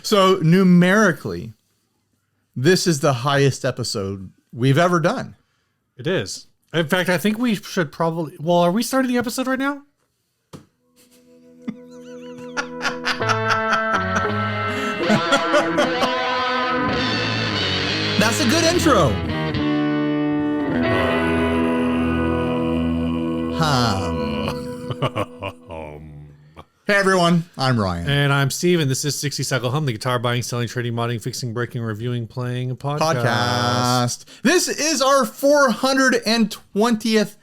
So numerically, this is the highest episode we've ever done. It is. In fact, I think we should probably... Well, are we starting the episode right now? That's a good intro. Hey everyone, I'm Ryan. And I'm Steve, and this is 60 Cycle Hum, the guitar buying, selling, trading, modding, fixing, breaking, reviewing, playing podcast. This is our 420th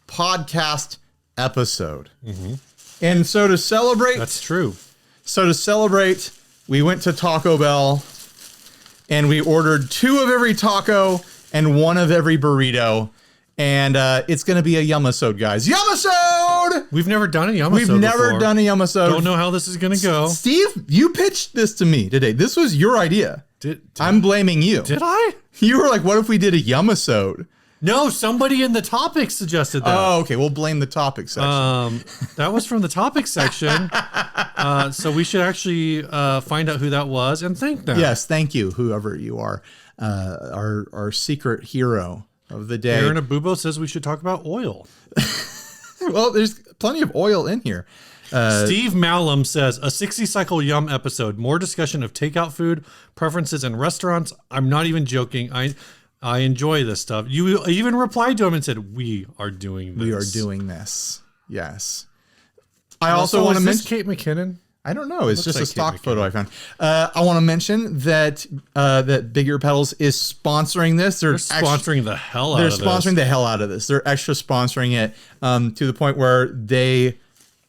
podcast episode. Mm-hmm. And so to celebrate... That's true. So to celebrate, we went to Taco Bell and we ordered 2 of every taco and 1 of every burrito. And it's going to be a Yumisode, guys. Yumisode! We've never done a Yumisode We've never before. done a Yumisode. Don't know how this is going to go. Steve, you pitched this to me today. This was your idea. I'm blaming you. Did I? You were like, what if we did a Yumisode? No, somebody in the topics suggested that. Oh, okay. We'll blame the topic section. That was from the topic section. So we should actually find out who that was and thank them. Yes, thank you, whoever you are. Our secret hero of the day. Aaron Abubo says we should talk about oil. Well, there's plenty of oil in here. Steve Malum says, a 60 cycle Yum episode, more discussion of takeout food, preferences in restaurants. I'm not even joking. I enjoy this stuff. You even replied to him and said, we are doing this. We are doing this. Yes. I also want to mention Kate McKinnon. I don't know. It's just like a stock photo I found. I want to mention that that Big Ear Pedals is sponsoring this. They're sponsoring the hell out of this. They're sponsoring the hell out of this. They're extra sponsoring it to the point where they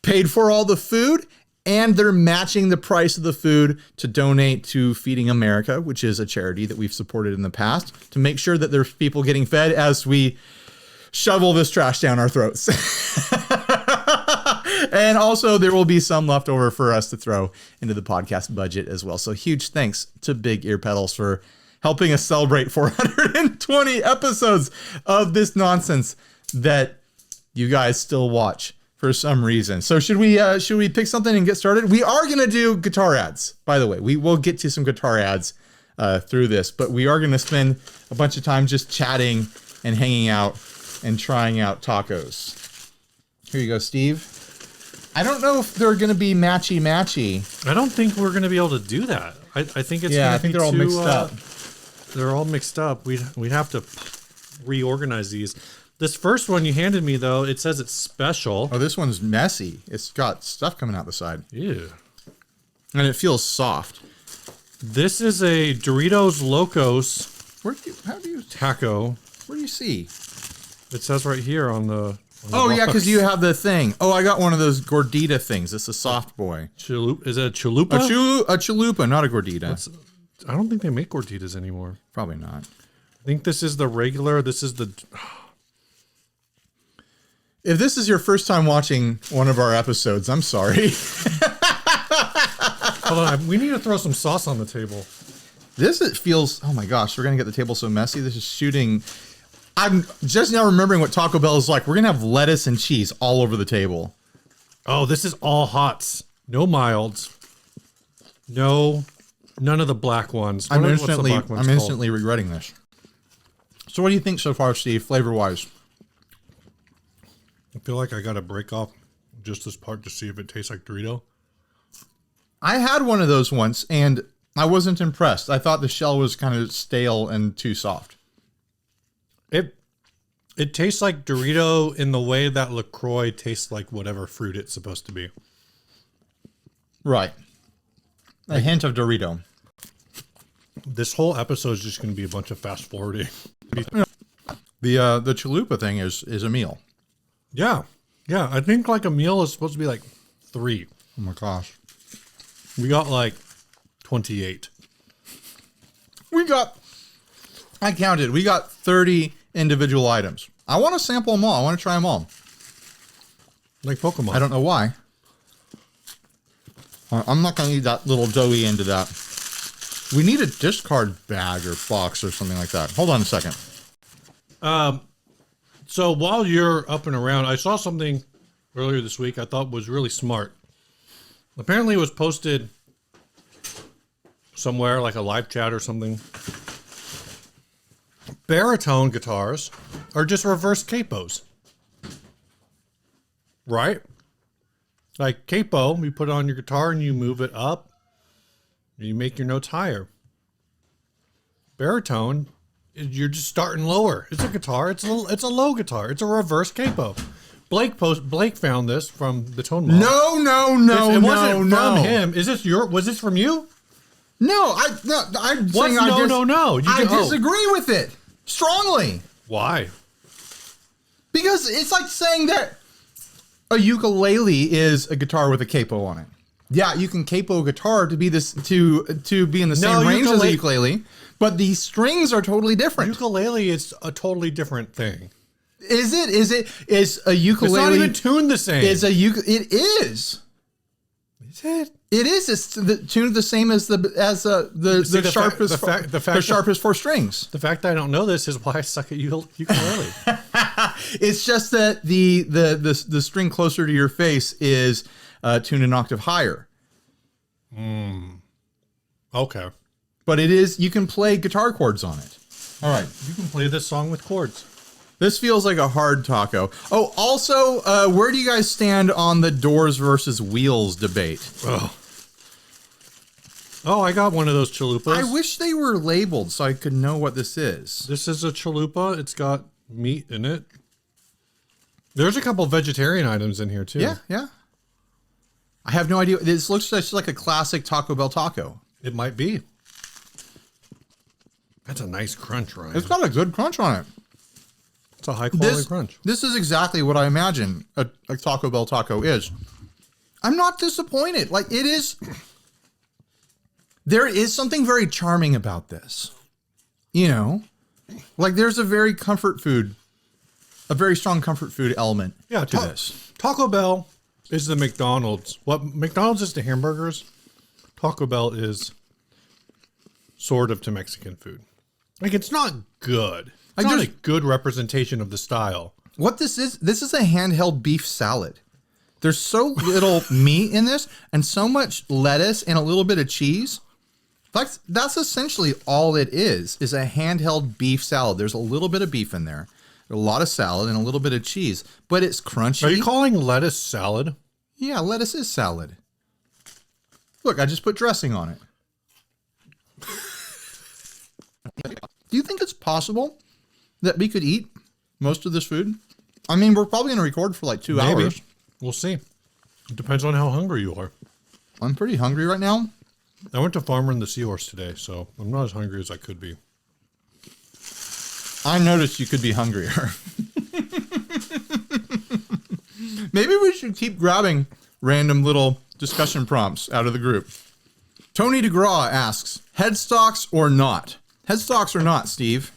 paid for all the food and they're matching the price of the food to donate to Feeding America, which is a charity that we've supported in the past, to make sure that there's people getting fed as we shovel this trash down our throats. And also there will be some left over for us to throw into the podcast budget as well. So huge thanks to Big Ear Pedals for helping us celebrate 420 episodes of this nonsense that you guys still watch for some reason. So should we pick something and get started? We are going to do guitar ads, by the way. We will get to some guitar ads through this, but we are going to spend a bunch of time just chatting and hanging out and trying out tacos. Here you go, Steve. I don't know if they're going to be matchy. I don't think we're going to be able to do that. I think it's I think they're all mixed up. They're all mixed up. We'd have to reorganize these. This first one you handed me, though, it says it's special. Oh, this one's messy. It's got stuff coming out the side. Ew. And it feels soft. This is a Doritos Locos taco. Where do you see? It says right here on the... Oh, yeah, because you have the thing. Oh, I got one of those gordita things. It's a soft boy. Is it a chalupa? A chalupa, not a gordita. I don't think they make gorditas anymore. Probably not. I think this is the regular. This is the... If this is your first time watching one of our episodes, I'm sorry. Hold on. We need to throw some sauce on the table. It feels... Oh, my gosh. We're going to get the table so messy. This is shooting... I'm just now remembering what Taco Bell is like. We're going to have lettuce and cheese all over the table. Oh, this is all hots. No milds. No, none of the black ones. I'm instantly regretting this. So what do you think so far, Steve, flavor-wise? I feel like I got to break off just this part to see if it tastes like Dorito. I had one of those once, and I wasn't impressed. I thought the shell was kind of stale and too soft. It tastes like Dorito in the way that LaCroix tastes like whatever fruit it's supposed to be. Right. A hint of Dorito. This whole episode is just going to be a bunch of fast forwarding. The chalupa thing is a meal. Yeah. Yeah. I think like a meal is supposed to be like 3. Oh my gosh. We got like 28. I counted. We got 30 individual items. I want to sample them all. I want to try them all. Like Pokemon. I don't know why. I'm not going to eat that little doughy end of that. We need a discard bag or box or something like that. Hold on a second. So while you're up and around, I saw something earlier this week I thought was really smart. Apparently it was posted somewhere, like a live chat or something. Baritone guitars are just reverse capos. Right? Like capo, you put it on your guitar and you move it up. And you make your notes higher. Baritone, you're just starting lower. It's a guitar. It's a low guitar. It's a reverse capo. Blake found this from the Tone Mob. No, It wasn't from him. Was this from you? No, I'm saying No. I disagree with it strongly. Why? Because it's like saying that a ukulele is a guitar with a capo on it. Yeah, you can capo a guitar to be to be in the same range as a ukulele, but the strings are totally different. Ukulele is a totally different thing. Is it? Is a ukulele? It's not even tuned the same. It is. Is it? It is. It's tuned the same as the sharpest four strings. The fact that I don't know this is why I suck at ukulele. It's just that the string closer to your face is tuned an octave higher. Okay. But it is. You can play guitar chords on it. All right. You can play this song with chords. This feels like a hard taco. Oh, also, where do you guys stand on the doors versus wheels debate? Oh, I got one of those chalupas. I wish they were labeled so I could know what this is. This is a chalupa. It's got meat in it. There's a couple vegetarian items in here, too. Yeah. I have no idea. This looks just like a classic Taco Bell taco. It might be. That's a nice crunch, Ryan. It's got a good crunch on it. It's a high-quality crunch. This is exactly what I imagine a Taco Bell taco is. I'm not disappointed. Like, it is... There is something very charming about this. You know? Like, there's a very strong comfort food element to this. Taco Bell is the McDonald's. What McDonald's is to hamburgers, Taco Bell is sort of to Mexican food. Like, it's not good. It's not a good representation of the style. What this is a handheld beef salad. There's so little meat in this and so much lettuce and a little bit of cheese. That's essentially all it is a handheld beef salad. There's a little bit of beef in there, a lot of salad, and a little bit of cheese, but it's crunchy. Are you calling lettuce salad? Yeah, lettuce is salad. Look, I just put dressing on it. Do you think it's possible that we could eat most of this food? I mean, we're probably going to record for like 2 hours. We'll see. It depends on how hungry you are. I'm pretty hungry right now. I went to Farmer and the Seahorse today, so I'm not as hungry as I could be. I noticed you could be hungrier. Maybe we should keep grabbing random little discussion prompts out of the group. Tony DeGraw asks, headstocks or not? Headstocks or not, Steve?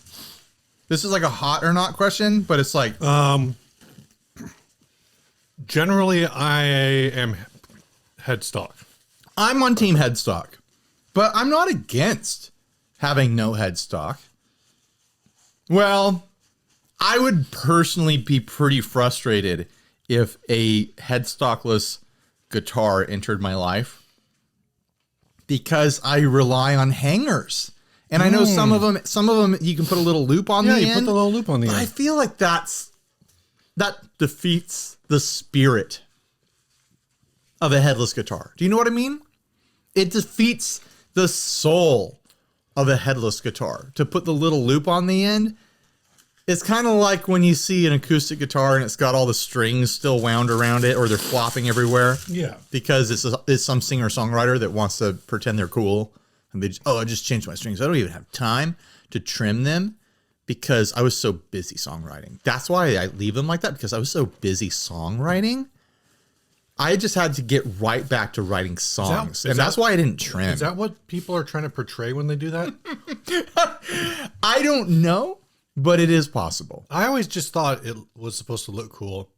This is like a hot or not question, but it's like... Generally, I am headstock. I'm on team headstock, but I'm not against having no headstock. Well, I would personally be pretty frustrated if a headstockless guitar entered my life because I rely on hangers. And I know some of them you can put a little loop on the end. Yeah, you put the little loop on the end. I feel like that defeats the spirit of a headless guitar. Do you know what I mean? It defeats the soul of a headless guitar to put the little loop on the end. It's kind of like when you see an acoustic guitar and it's got all the strings still wound around it or they're flopping everywhere. Yeah. Because it's some singer-songwriter that wants to pretend they're cool. And they I just changed my strings. I don't even have time to trim them because I was so busy songwriting. That's why I leave them like that, because I was so busy songwriting. I just had to get right back to writing songs. That's why I didn't trim. Is that what people are trying to portray when they do that? I don't know, but it is possible. I always just thought it was supposed to look cool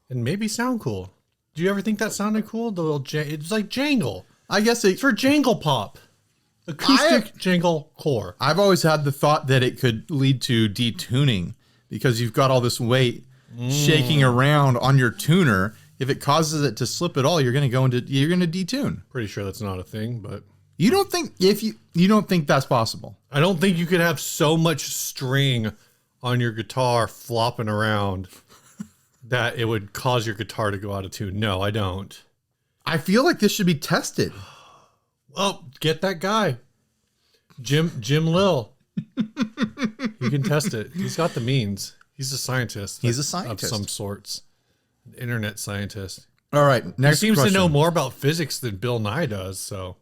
and maybe sound cool. Do you ever think that sounded cool? It's like jangle. I guess it's for jangle pop. Acoustic jangle core. I've always had the thought that it could lead to detuning because you've got all this weight shaking around on your tuner. If it causes it to slip at all, you're going to detune. Pretty sure that's not a thing, but You don't think you don't think that's possible? I don't think you could have so much string on your guitar flopping around that it would cause your guitar to go out of tune. No, I don't. I feel like this should be tested. Well, get that guy, Jim Lil. He can test it. He's got the means. He's a scientist. He's a scientist of some sorts. Internet scientist. All right. Next He seems question. to know more about physics than Bill Nye does. So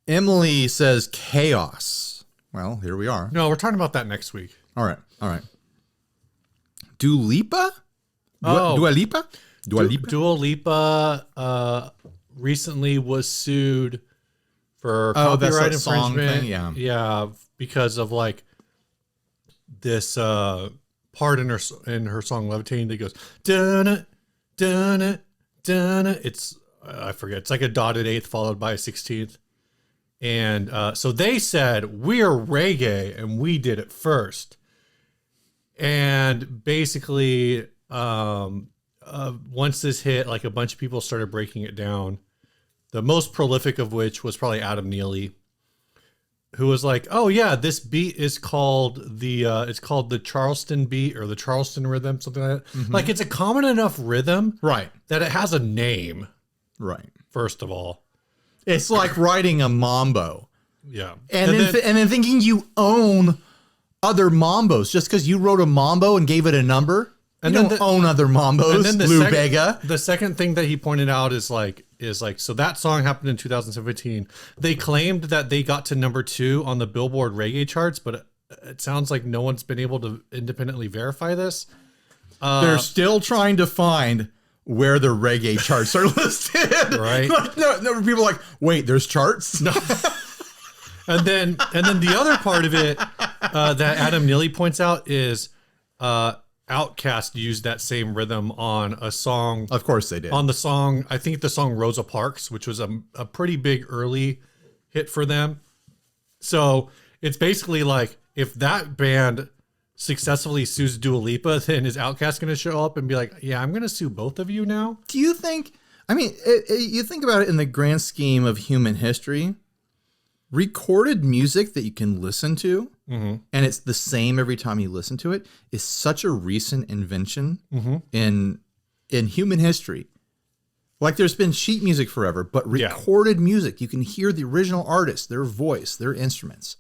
Emily says chaos. Well, here we are. no, we're talking about that next week. All right. All right. Dua Lipa? Oh. Dua Lipa? Dua Lipa? Dua Lipa recently was sued for that's copyright that song infringement. thing, yeah. Yeah, because of like this part in her song "Levitating" that goes dun it, dun it, dun it. It's I forget. It's like a dotted eighth followed by a 16th. And so they said, we're reggae and we did it first. And basically, once this hit, like a bunch of people started breaking it down. The most prolific of which was probably Adam Neely, who was like, oh yeah, this beat is called it's called the Charleston beat or the Charleston rhythm, something like that. Mm-hmm. Like it's a common enough rhythm, Right. that it has a name. Right. First of all. It's like writing a mambo. Yeah. And then thinking you own other mambos just because you wrote a mambo and gave it a number. And you don't own other mambos. And then Lou Bega. The second thing that he pointed out is like, so that song happened in 2017. They claimed that they got to #2 on the Billboard reggae charts, but it sounds like no one's been able to independently verify this. They're still trying to find where the reggae charts are listed. Right. Like, no, people are like, wait, there's charts? No. And then the other part of it that Adam Neely points out is Outkast used that same rhythm on a song. Of course they did. On the song, I think the song Rosa Parks, which was a pretty big early hit for them. So it's basically like, if that band successfully sues Dua Lipa, then is Outkast going to show up and be like, yeah, I'm going to sue both of you now? Do you think, I mean, you think about it in the grand scheme of human history, recorded music that you can listen to, and it's the same every time you listen to it, is such a recent invention in human history. Like there's been sheet music forever, but recorded music, you can hear the original artist, their voice, their instruments,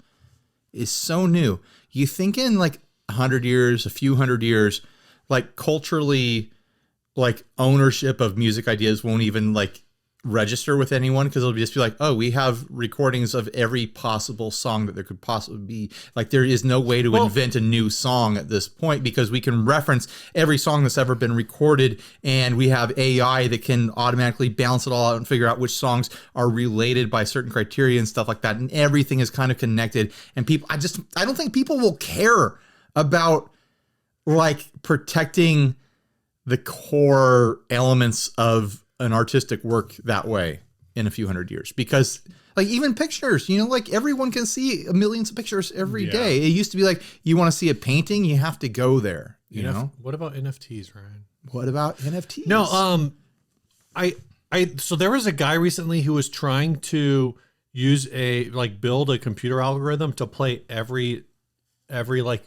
is so new. You think in like 100 years, a few hundred years, like culturally, like ownership of music ideas won't even like register with anyone because it'll just be like, oh, we have recordings of every possible song that there could possibly be. Like there is no way to invent a new song at this point because we can reference every song that's ever been recorded, and we have AI that can automatically balance it all out and figure out which songs are related by certain criteria and stuff like that. And everything is kind of connected. And people, I don't think people will care about like protecting the core elements of an artistic work that way in a few hundred years, because like even pictures, you know, like everyone can see millions of pictures every day. It used to be like, you want to see a painting, you have to go there, you know? What about NFTs, Ryan? What about NFTs? No, so there was a guy recently who was trying to build a computer algorithm to play every like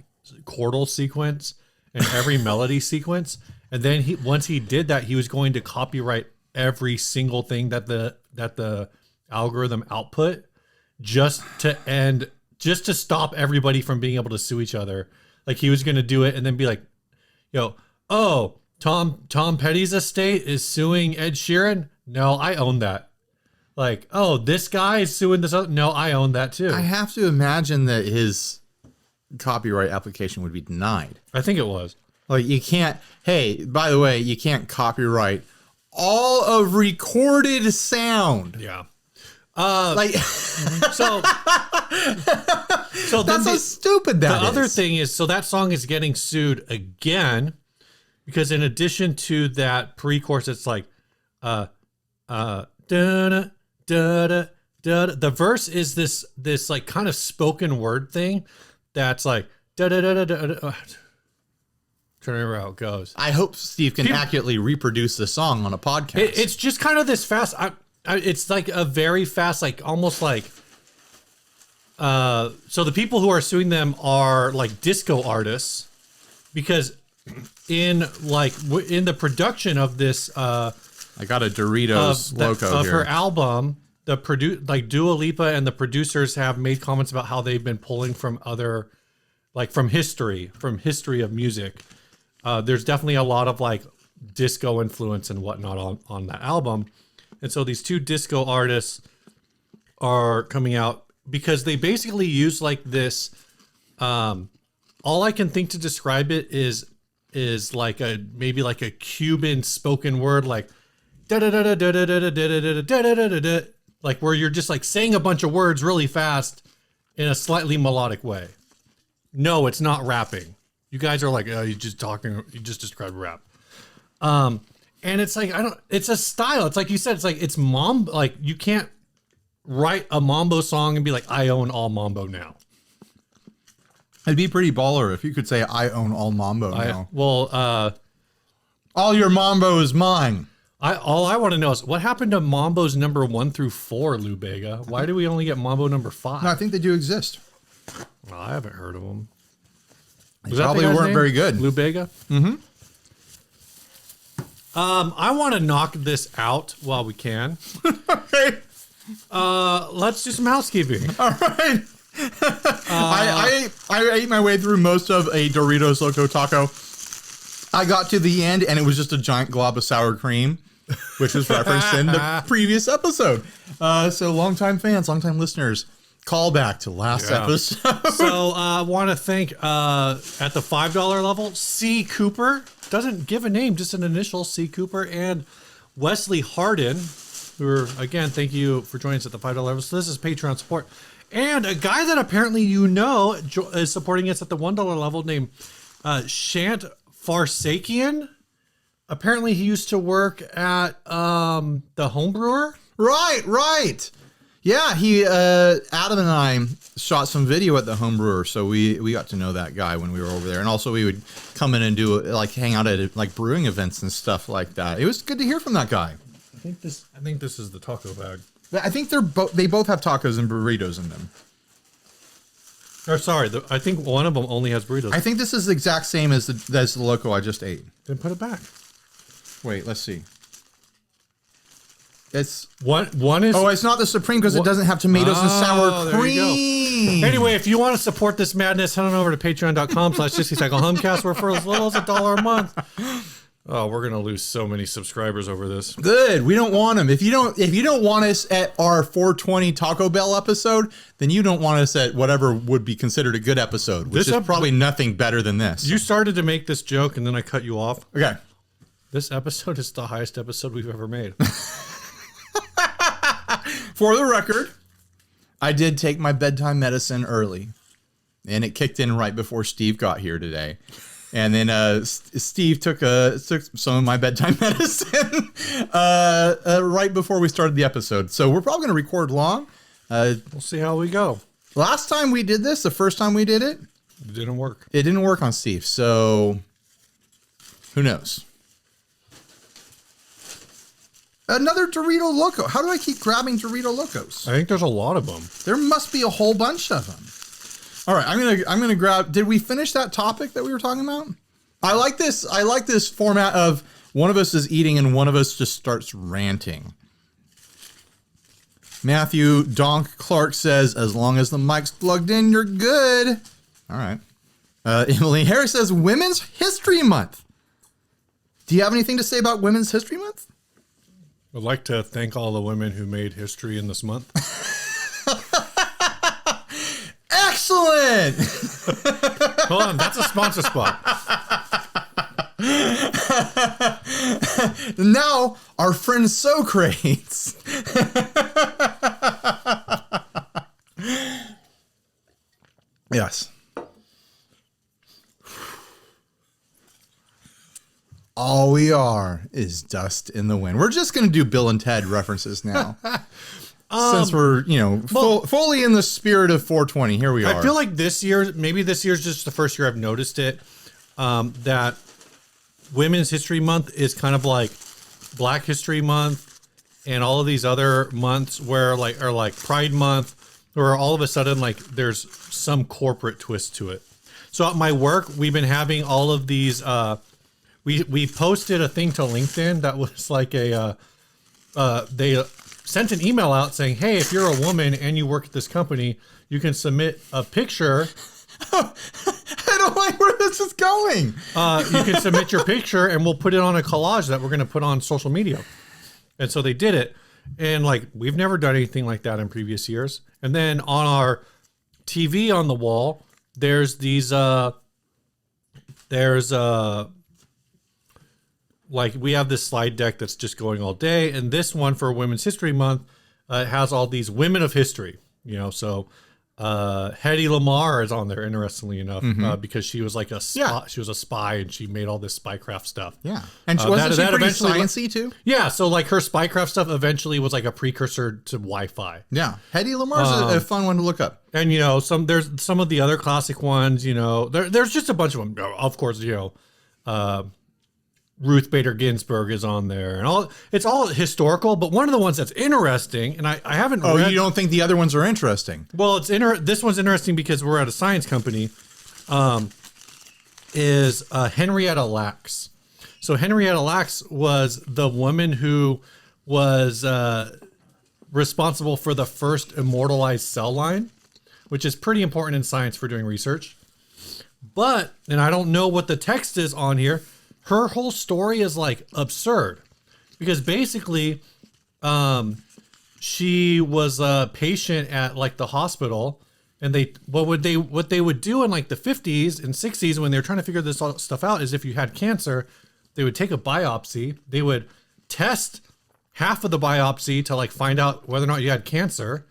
chordal sequence and every melody sequence. And then once he did that, he was going to copyright every single thing that the algorithm output just to stop everybody from being able to sue each other. Like he was going to do it and then be like, Tom Petty's estate is suing Ed Sheeran. No, I own that. Like, oh, this guy is suing this other. No, I own that too. I have to imagine that his copyright application would be denied. I think it was. Like you can't, hey, by the way, you can't copyright all of recorded sound. Yeah. So that's how stupid that is. The other thing is, so that song is getting sued again because in addition to that pre-chorus, it's like, da-da, da-da, da-da. The verse is this like kind of spoken word thing that's like, da-da-da-da-da. Trying to remember how it goes. I hope Steve can accurately reproduce the song on a podcast. It's just kind of this fast. it's like a very fast, like almost like. So the people who are suing them are like disco artists, because in the production of this, I got a Doritos loco of here. her album, Dua Lipa and the producers have made comments about how they've been pulling from other, like from history of music. There's definitely a lot of like disco influence and whatnot on that album. And so these two disco artists are coming out because they basically use like this, all I can think to describe it is like maybe like a Cuban spoken word, like like where you're just like saying a bunch of words really fast in a slightly melodic way. No, it's not rapping. You guys are like, oh, you just described rap. And it's like, it's a style. It's like you said, it's mambo. Like you can't write a mambo song and be like, I own all mambo now. It'd be pretty baller if you could say, I own all mambo now. All your mambo is mine. All I want to know is what happened to Mambo's number 1 through 4, Lou Bega? Why do we only get Mambo number 5? No, I think they do exist. Well, I haven't heard of them. They probably weren't very good. Lou Bega? Mm-hmm. I want to knock this out while we can. Okay. Let's do some housekeeping. All right. I ate my way through most of a Doritos Loco Taco. I got to the end and it was just a giant glob of sour cream, which was referenced in the previous episode. So longtime fans, longtime listeners, call back to last episode. So I want to thank at the $5 level, C. Cooper. Doesn't give a name, just an initial, C. Cooper, and Wesley Harden, who are, again, thank you for joining us at the $5 level. So this is Patreon support. And a guy that apparently is supporting us at the $1 level named Shant Farsakian. Apparently he used to work at the Homebrewer. Right. Yeah, Adam and I shot some video at the Homebrewer, so we got to know that guy when we were over there. And also we would come in and do like hang out at like brewing events and stuff like that. It was good to hear from that guy. I think this is the taco bag. I think they both have tacos and burritos in them. Or sorry, I think one of them only has burritos. I think this is the exact same as the Loco I just ate. Then put it back. Wait, let's see. It's one is. Oh, it's not the Supreme because it doesn't have tomatoes and sour cream. Anyway, if you want to support this madness, head on over to patreon.com/60cyclehomecast, where for as little as $1 a month. Oh, we're gonna lose so many subscribers over this. Good. We don't want them. If you don't want us at our 420 Taco Bell episode, then you don't want us at whatever would be considered a good episode, which is probably nothing better than this. You started to make this joke and then I cut you off. Okay. This episode is the highest episode we've ever made. For the record, I did take my bedtime medicine early, and it kicked in right before Steve got here today. And then Steve took some of my bedtime medicine right before we started the episode. So we're probably going to record long. We'll see how we go. Last time we did this, the first time we did it, it didn't work. It didn't work on Steve. So who knows? Another Dorito Loco. How do I keep grabbing Dorito Locos? I think there's a lot of them. There must be a whole bunch of them. All right, I'm gonna grab. Did we finish that topic that we were talking about? I like this format of one of us is eating and one of us just starts ranting. Matthew Donk Clark says, as long as the mic's plugged in, you're good. All right. Emily Harris says, Women's History Month. Do you have anything to say about Women's History Month? I'd like to thank all the women who made history in this month. Excellent! Hold on, that's a sponsor spot. Now, our friend Socrates. Yes. All we are is dust in the wind. We're just going to do Bill and Ted references now. Since we're, fully in the spirit of 420, here we are. I feel like maybe this year's just the first year I've noticed it, that Women's History Month is kind of like Black History Month and all of these other months where are like Pride Month, where all of a sudden like there's some corporate twist to it. So at my work, we've been having all of these. We posted a thing to LinkedIn that was like they sent an email out saying, hey, if you're a woman and you work at this company, you can submit a picture. I don't like where this is going. You can submit your picture and we'll put it on a collage that we're going to put on social media. And so they did it. And like, we've never done anything like that in previous years. And then on our TV on the wall, there's these, like we have this slide deck that's just going all day. And this one for Women's History Month has all these women of history, you know, so Hedy Lamarr is on there, interestingly enough, because she was like a spy, she was a spy and she made all this spycraft stuff. Yeah. And wasn't she pretty science-y too? Yeah. So like her spycraft stuff eventually was like a precursor to Wi-Fi. Yeah. Hedy Lamarr's a fun one to look up. And, you know, there's some of the other classic ones, you know, there's just a bunch of them. Of course, you know, Ruth Bader Ginsburg is on there, and it's all historical. But one of the ones that's interesting, and I haven't. Oh, you don't think the other ones are interesting? Well, this one's interesting because we're at a science company. Is Henrietta Lacks. So Henrietta Lacks was the woman who was responsible for the first immortalized cell line, which is pretty important in science for doing research. But, and I don't know what the text is on here, her whole story is like absurd because basically she was a patient at like the hospital, and what they would do in like the 50s and 60s when they were trying to figure this all stuff out is if you had cancer, they would take a biopsy, they would test half of the biopsy to like find out whether or not you had cancer,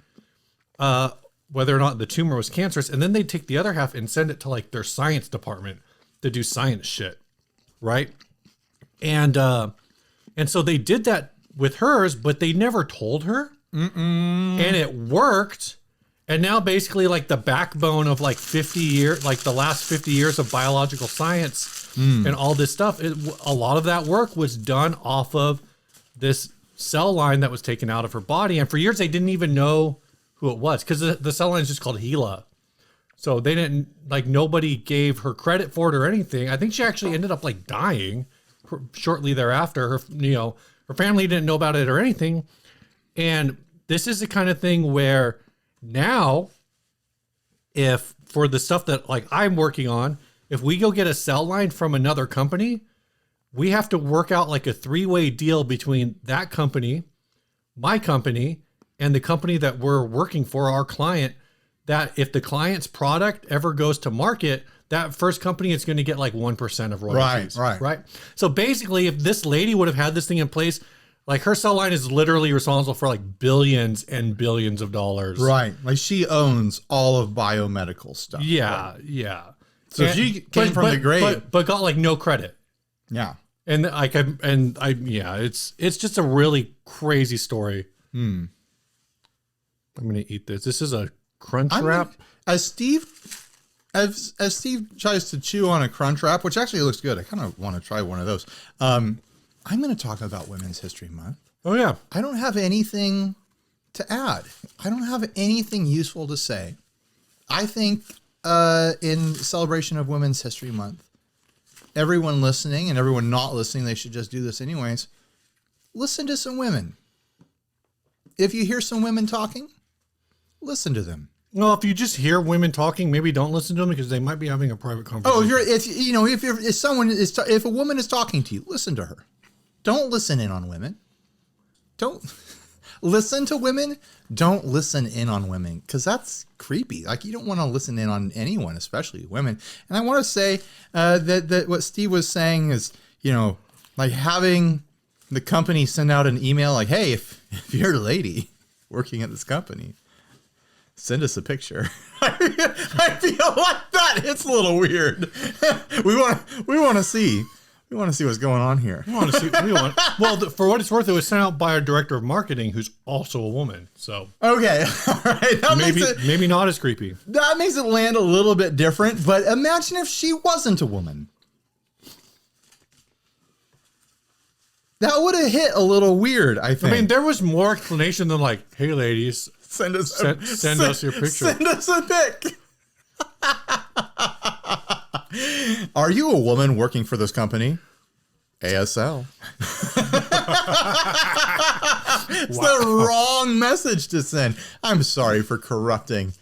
whether or not the tumor was cancerous, and then they'd take the other half and send it to like their science department to do science shit. Right. And so they did that with hers, but they never told her. And it worked. And now basically like the backbone of like 50 years, like the last 50 years of biological science and all this stuff, a lot of that work was done off of this cell line that was taken out of her body. And for years, they didn't even know who it was because the cell line is just called Gila. So they didn't, like, nobody gave her credit for it or anything. I think she actually ended up like dying shortly thereafter. Her family didn't know about it or anything. And this is the kind of thing where now, if for the stuff that like I'm working on, if we go get a cell line from another company, we have to work out like a 3-way deal between that company, my company, and the company that we're working for, our client, that if the client's product ever goes to market, that first company is going to get like 1% of royalties. Right. So basically, if this lady would have had this thing in place, like her cell line is literally responsible for like billions and billions of dollars. Right. Like she owns all of biomedical stuff. Yeah. Right? Yeah. So she came from the grave. But got like no credit. Yeah. And it's just a really crazy story. I'm going to eat this. This is a crunch wrap. As Steve tries to chew on a crunch wrap, which actually looks good. I kind of want to try one of those. I'm going to talk about Women's History Month. Oh yeah. I don't have anything to add. I don't have anything useful to say. I think in celebration of Women's History Month, everyone listening and everyone not listening, they should just do this anyways. Listen to some women. If you hear some women talking, listen to them. Well, if you just hear women talking, maybe don't listen to them because they might be having a private conversation. Oh, if a woman is talking to you, listen to her. Don't listen in on women. Don't listen to women. Don't listen in on women because that's creepy. Like you don't want to listen in on anyone, especially women. And I want to say that what Steve was saying is, like having the company send out an email like, hey, if you're a lady working at this company, send us a picture. I feel like that. It's a little weird. We want to see. We want to see what's going on here. Well, for what it's worth, it was sent out by our director of marketing, who's also a woman. So okay, all right. Maybe not as creepy. That makes it land a little bit different. But imagine if she wasn't a woman. That would have hit a little weird, I think. I mean, there was more explanation than like, hey, ladies, send us your picture. Send us a pic. Are you a woman working for this company? ASL. It's the wrong message to send. I'm sorry for corrupting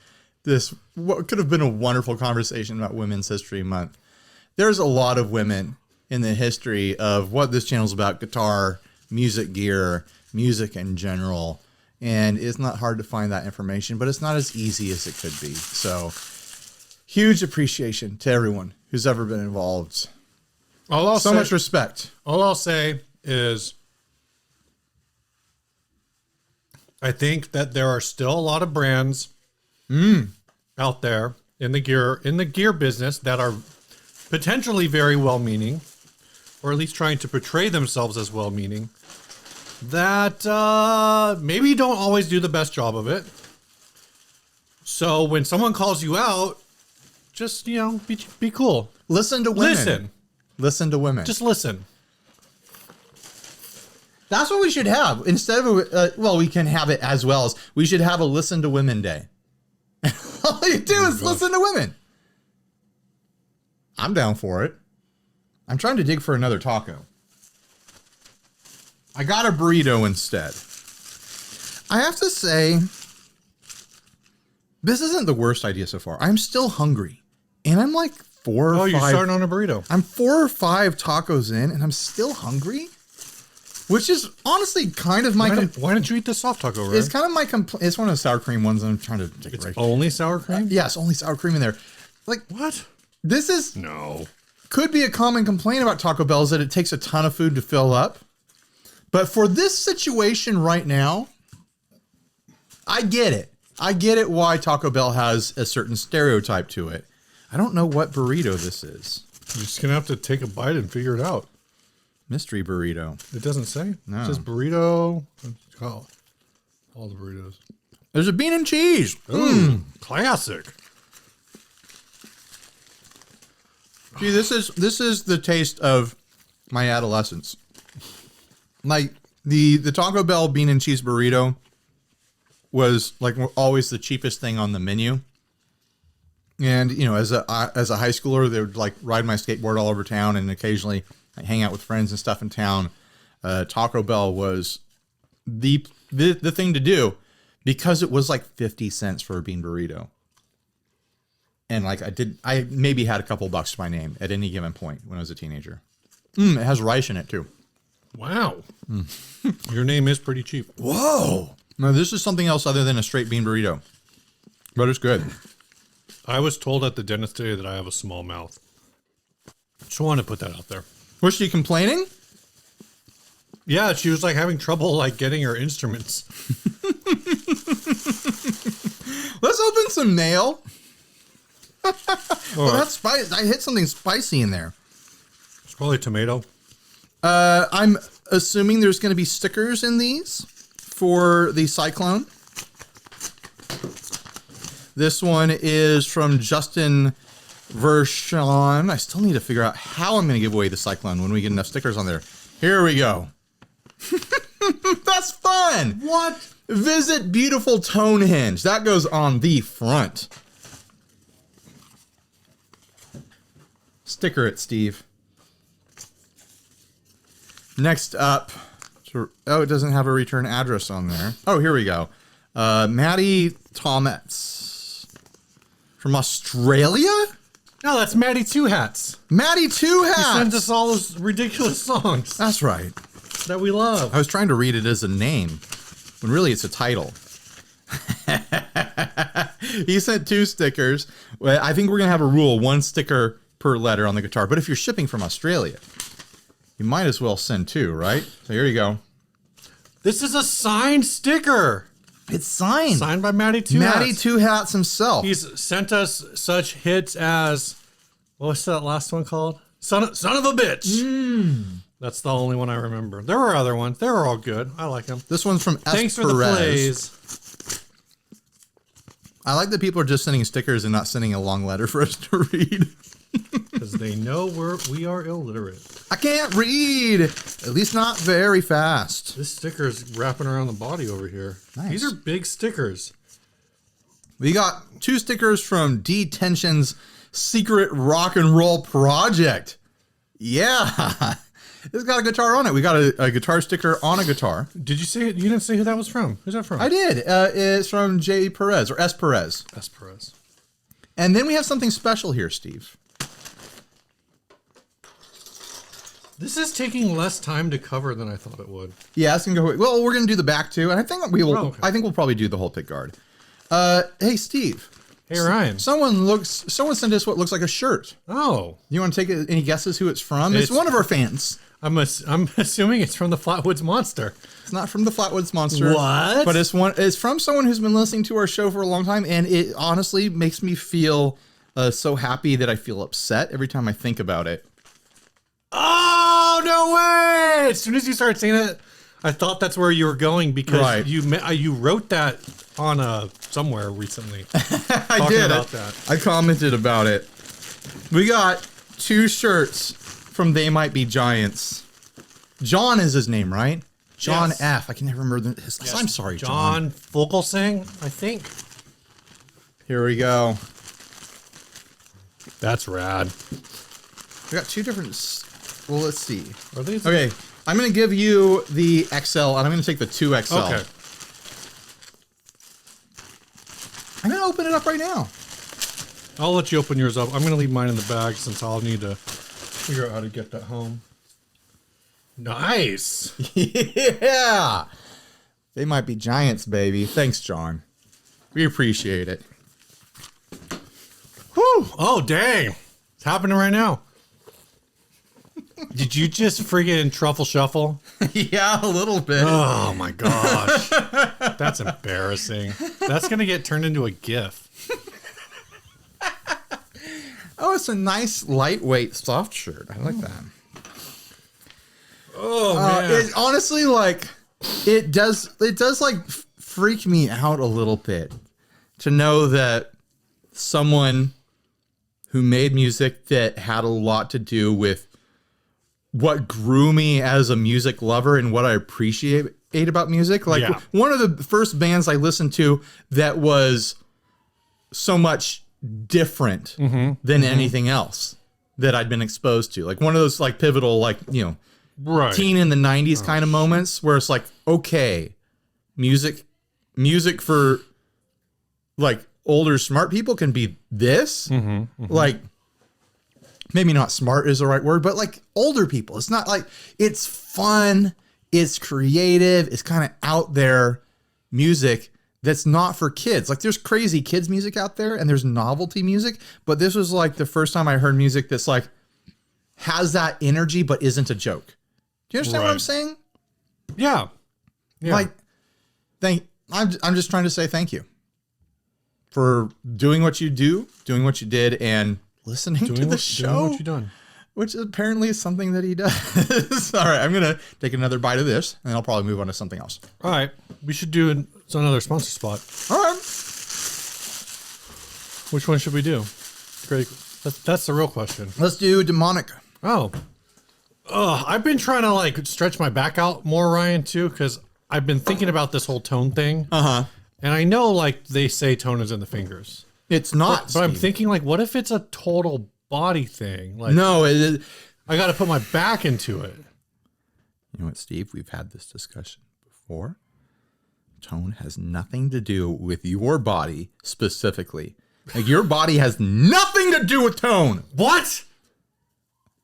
this, what could have been a wonderful conversation about Women's History Month. There's a lot of women in the history of what this channel is about: guitar, music gear, music in general. And it's not hard to find that information, but it's not as easy as it could be. So huge appreciation to everyone who's ever been involved. So much respect. All I'll say is I think that there are still a lot of brands out there in the gear business that are potentially very well-meaning, or at least trying to portray themselves as well-meaning, that maybe don't always do the best job of it. So when someone calls you out, just, be cool. Listen to women. Listen to women. Just listen. That's what we should have. Instead of, we can have it as well as, we should have a Listen to Women Day. All you do is listen to women. I'm down for it. I'm trying to dig for another taco. I got a burrito instead. I have to say, this isn't the worst idea so far. I'm still hungry. And I'm like 4 or 5. Oh, you're starting on a burrito. I'm 4 or 5 tacos in, and I'm still hungry. Which is honestly kind of my... Why don't you eat the soft taco, right? It's kind of my complaint. It's one of the sour cream ones I'm trying to take a break. Only sour cream? Yes, only sour cream in there. Like, what? This is... No. Could be a common complaint about Taco Bell is that it takes a ton of food to fill up. But for this situation right now, I get it. I get it why Taco Bell has a certain stereotype to it. I don't know what burrito this is. You're just going to have to take a bite and figure it out. Mystery burrito. It doesn't say? No. It says burrito. Oh, all the burritos. There's a bean and cheese. Classic. Gee, this is the taste of my adolescence. Like the Taco Bell bean and cheese burrito was like always the cheapest thing on the menu. And as a high schooler, they would like ride my skateboard all over town and occasionally hang out with friends and stuff in town. Taco Bell was the thing to do because it was like 50 cents for a bean burrito. And like I maybe had a couple bucks to my name at any given point when I was a teenager. It has rice in it too. Wow. Your name is pretty cheap. Whoa. No, this is something else other than a straight bean burrito, but it's good. I was told at the dentist today that I have a small mouth. Just want to put that out there. Was she complaining? Yeah, she was like having trouble like getting her instruments. Let's open some nail. Well, Right. that's spicy. I hit something spicy in there. It's probably tomato. I'm assuming there's going to be stickers in these for the Cyclone. This one is from Justin Vershon. I still need to figure out how I'm going to give away the Cyclone when we get enough stickers on there. Here we go. That's fun. What? Visit beautiful tone hinge. That goes on the front. Sticker it, Steve. Next up. Oh, it doesn't have a return address on there. Oh, here we go. Maddie Tomets from Australia? No, that's Maddie Two Hats. Maddie Two Hats. He sends us all those ridiculous songs That's right. that we love. I was trying to read it as a name, when really it's a title. He sent 2 stickers. Well, I think we're going to have a rule, 1 sticker per letter on the guitar. But if you're shipping from Australia, you might as well send 2, right? So here you go. This is a signed sticker. It's signed. Signed by Maddie Two Hats. Maddie Two Hats himself. He's sent us such hits as, what's that last one called? Son of a bitch. That's the only one I remember. There were other ones. They were all good. I like them. This one's from S. Thanks for the Perez. plays. I like that people are just sending stickers and not sending a long letter for us to read. because they know we are illiterate. I can't read, at least not very fast. This sticker's wrapping around the body over here. Nice. These are big stickers. We got 2 stickers from D-Tension's Secret Rock and Roll Project. Yeah. It's got a guitar on it. We got a guitar sticker on a guitar. Did you say it? You didn't say who that was from. Who's that from? I did. It's from J. Perez, or S. Perez. S. Perez. And then we have something special here, Steve. This is taking less time to cover than I thought it would. Yeah, it's gonna go. Well, we're gonna do the back too, and I think we will. Oh, okay. I think we'll probably do the whole pick guard. Hey, Steve. Hey, Ryan. Someone sent us what looks like a shirt. Oh, You want to take any guesses who it's from? It's one of our fans. I'm assuming it's from the Flatwoods Monster. It's not from the Flatwoods Monster. What? But it's from someone who's been listening to our show for a long time, and it honestly makes me feel so happy that I feel upset every time I think about it. Oh, no way! As soon as you started saying it, I thought that's where you were going because you wrote that on somewhere recently. I did. About that. I commented about it. We got 2 shirts from They Might Be Giants. John is his name, right? John Yes. F. I can never remember his. Yes. I'm sorry, John Fogelsang, I think. Here we go. That's rad. We got 2 different. Well, let's see. Are these? Okay, I'm gonna give you the XL, and I'm gonna take the 2XL. Okay. I'm gonna open it up right now. I'll let you open yours up. I'm going to leave mine in the bag since I'll need to figure out how to get that home. Nice. Yeah. They Might Be Giants, baby. Thanks, John. We appreciate it. Whew. Oh, dang. It's happening right now. Did you just friggin' truffle shuffle? Yeah, a little bit. Oh, my gosh. That's embarrassing. That's going to get turned into a GIF. Oh, it's a nice, lightweight, soft shirt. I like that. Oh, man. It honestly, like, it does like freak me out a little bit to know that someone who made music that had a lot to do with what grew me as a music lover and what I appreciate about music. Like, one of the first bands I listened to that was so much different than anything else that I'd been exposed to. Like, one of those, like, pivotal, like, you know, teen in the 90s kind of moments where it's like, okay, music for, like, older smart people can be this. Like, maybe not smart is the right word, but like older people. It's not like, it's fun, it's creative, it's kind of out there music that's not for kids. Like, there's crazy kids music out there and there's novelty music, but this was like the first time I heard music that's like has that energy but isn't a joke. Do you understand what I'm saying? Yeah. Like, I'm just trying to say thank you for doing what you do, doing what you did, and listening to the show, doing what you done. Which apparently is something that he does. All right, I'm gonna take another bite of this, and I'll probably move on to something else. All right, we should do another sponsor spot. All right, which one should we do? Great, that's the real question. Let's do demonic. Oh, I've been trying to like stretch my back out more, Ryan, too, because I've been thinking about this whole tone thing. And I know, like, they say tone is in the fingers. It's not. But I'm thinking, like, what if it's a total body thing? Like, no, I got to put my back into it. You know what, Steve? We've had this discussion before. Tone has nothing to do with your body specifically. Like, your body has nothing to do with tone. What?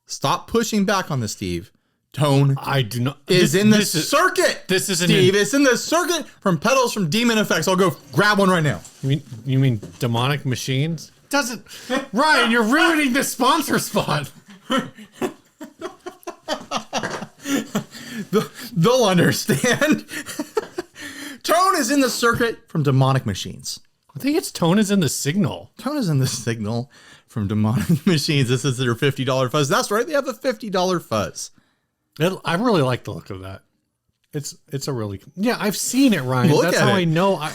Stop pushing back on this, Steve. Tone I do not is in the circuit. This isn't Steve. It's in the circuit from pedals from Demon Effects. I'll go grab one right now. You mean demonic machines? Doesn't Ryan? You're ruining this sponsor spot. They'll understand. Tone is in the circuit from Demonic Machines. I think it's tone is in the signal. Tone is in the signal from Demonic Machines. This is their $50 fuzz. That's right. They have a $50 fuzz. I really like the look of that. It's a really I've seen it, Ryan. That's how I know. I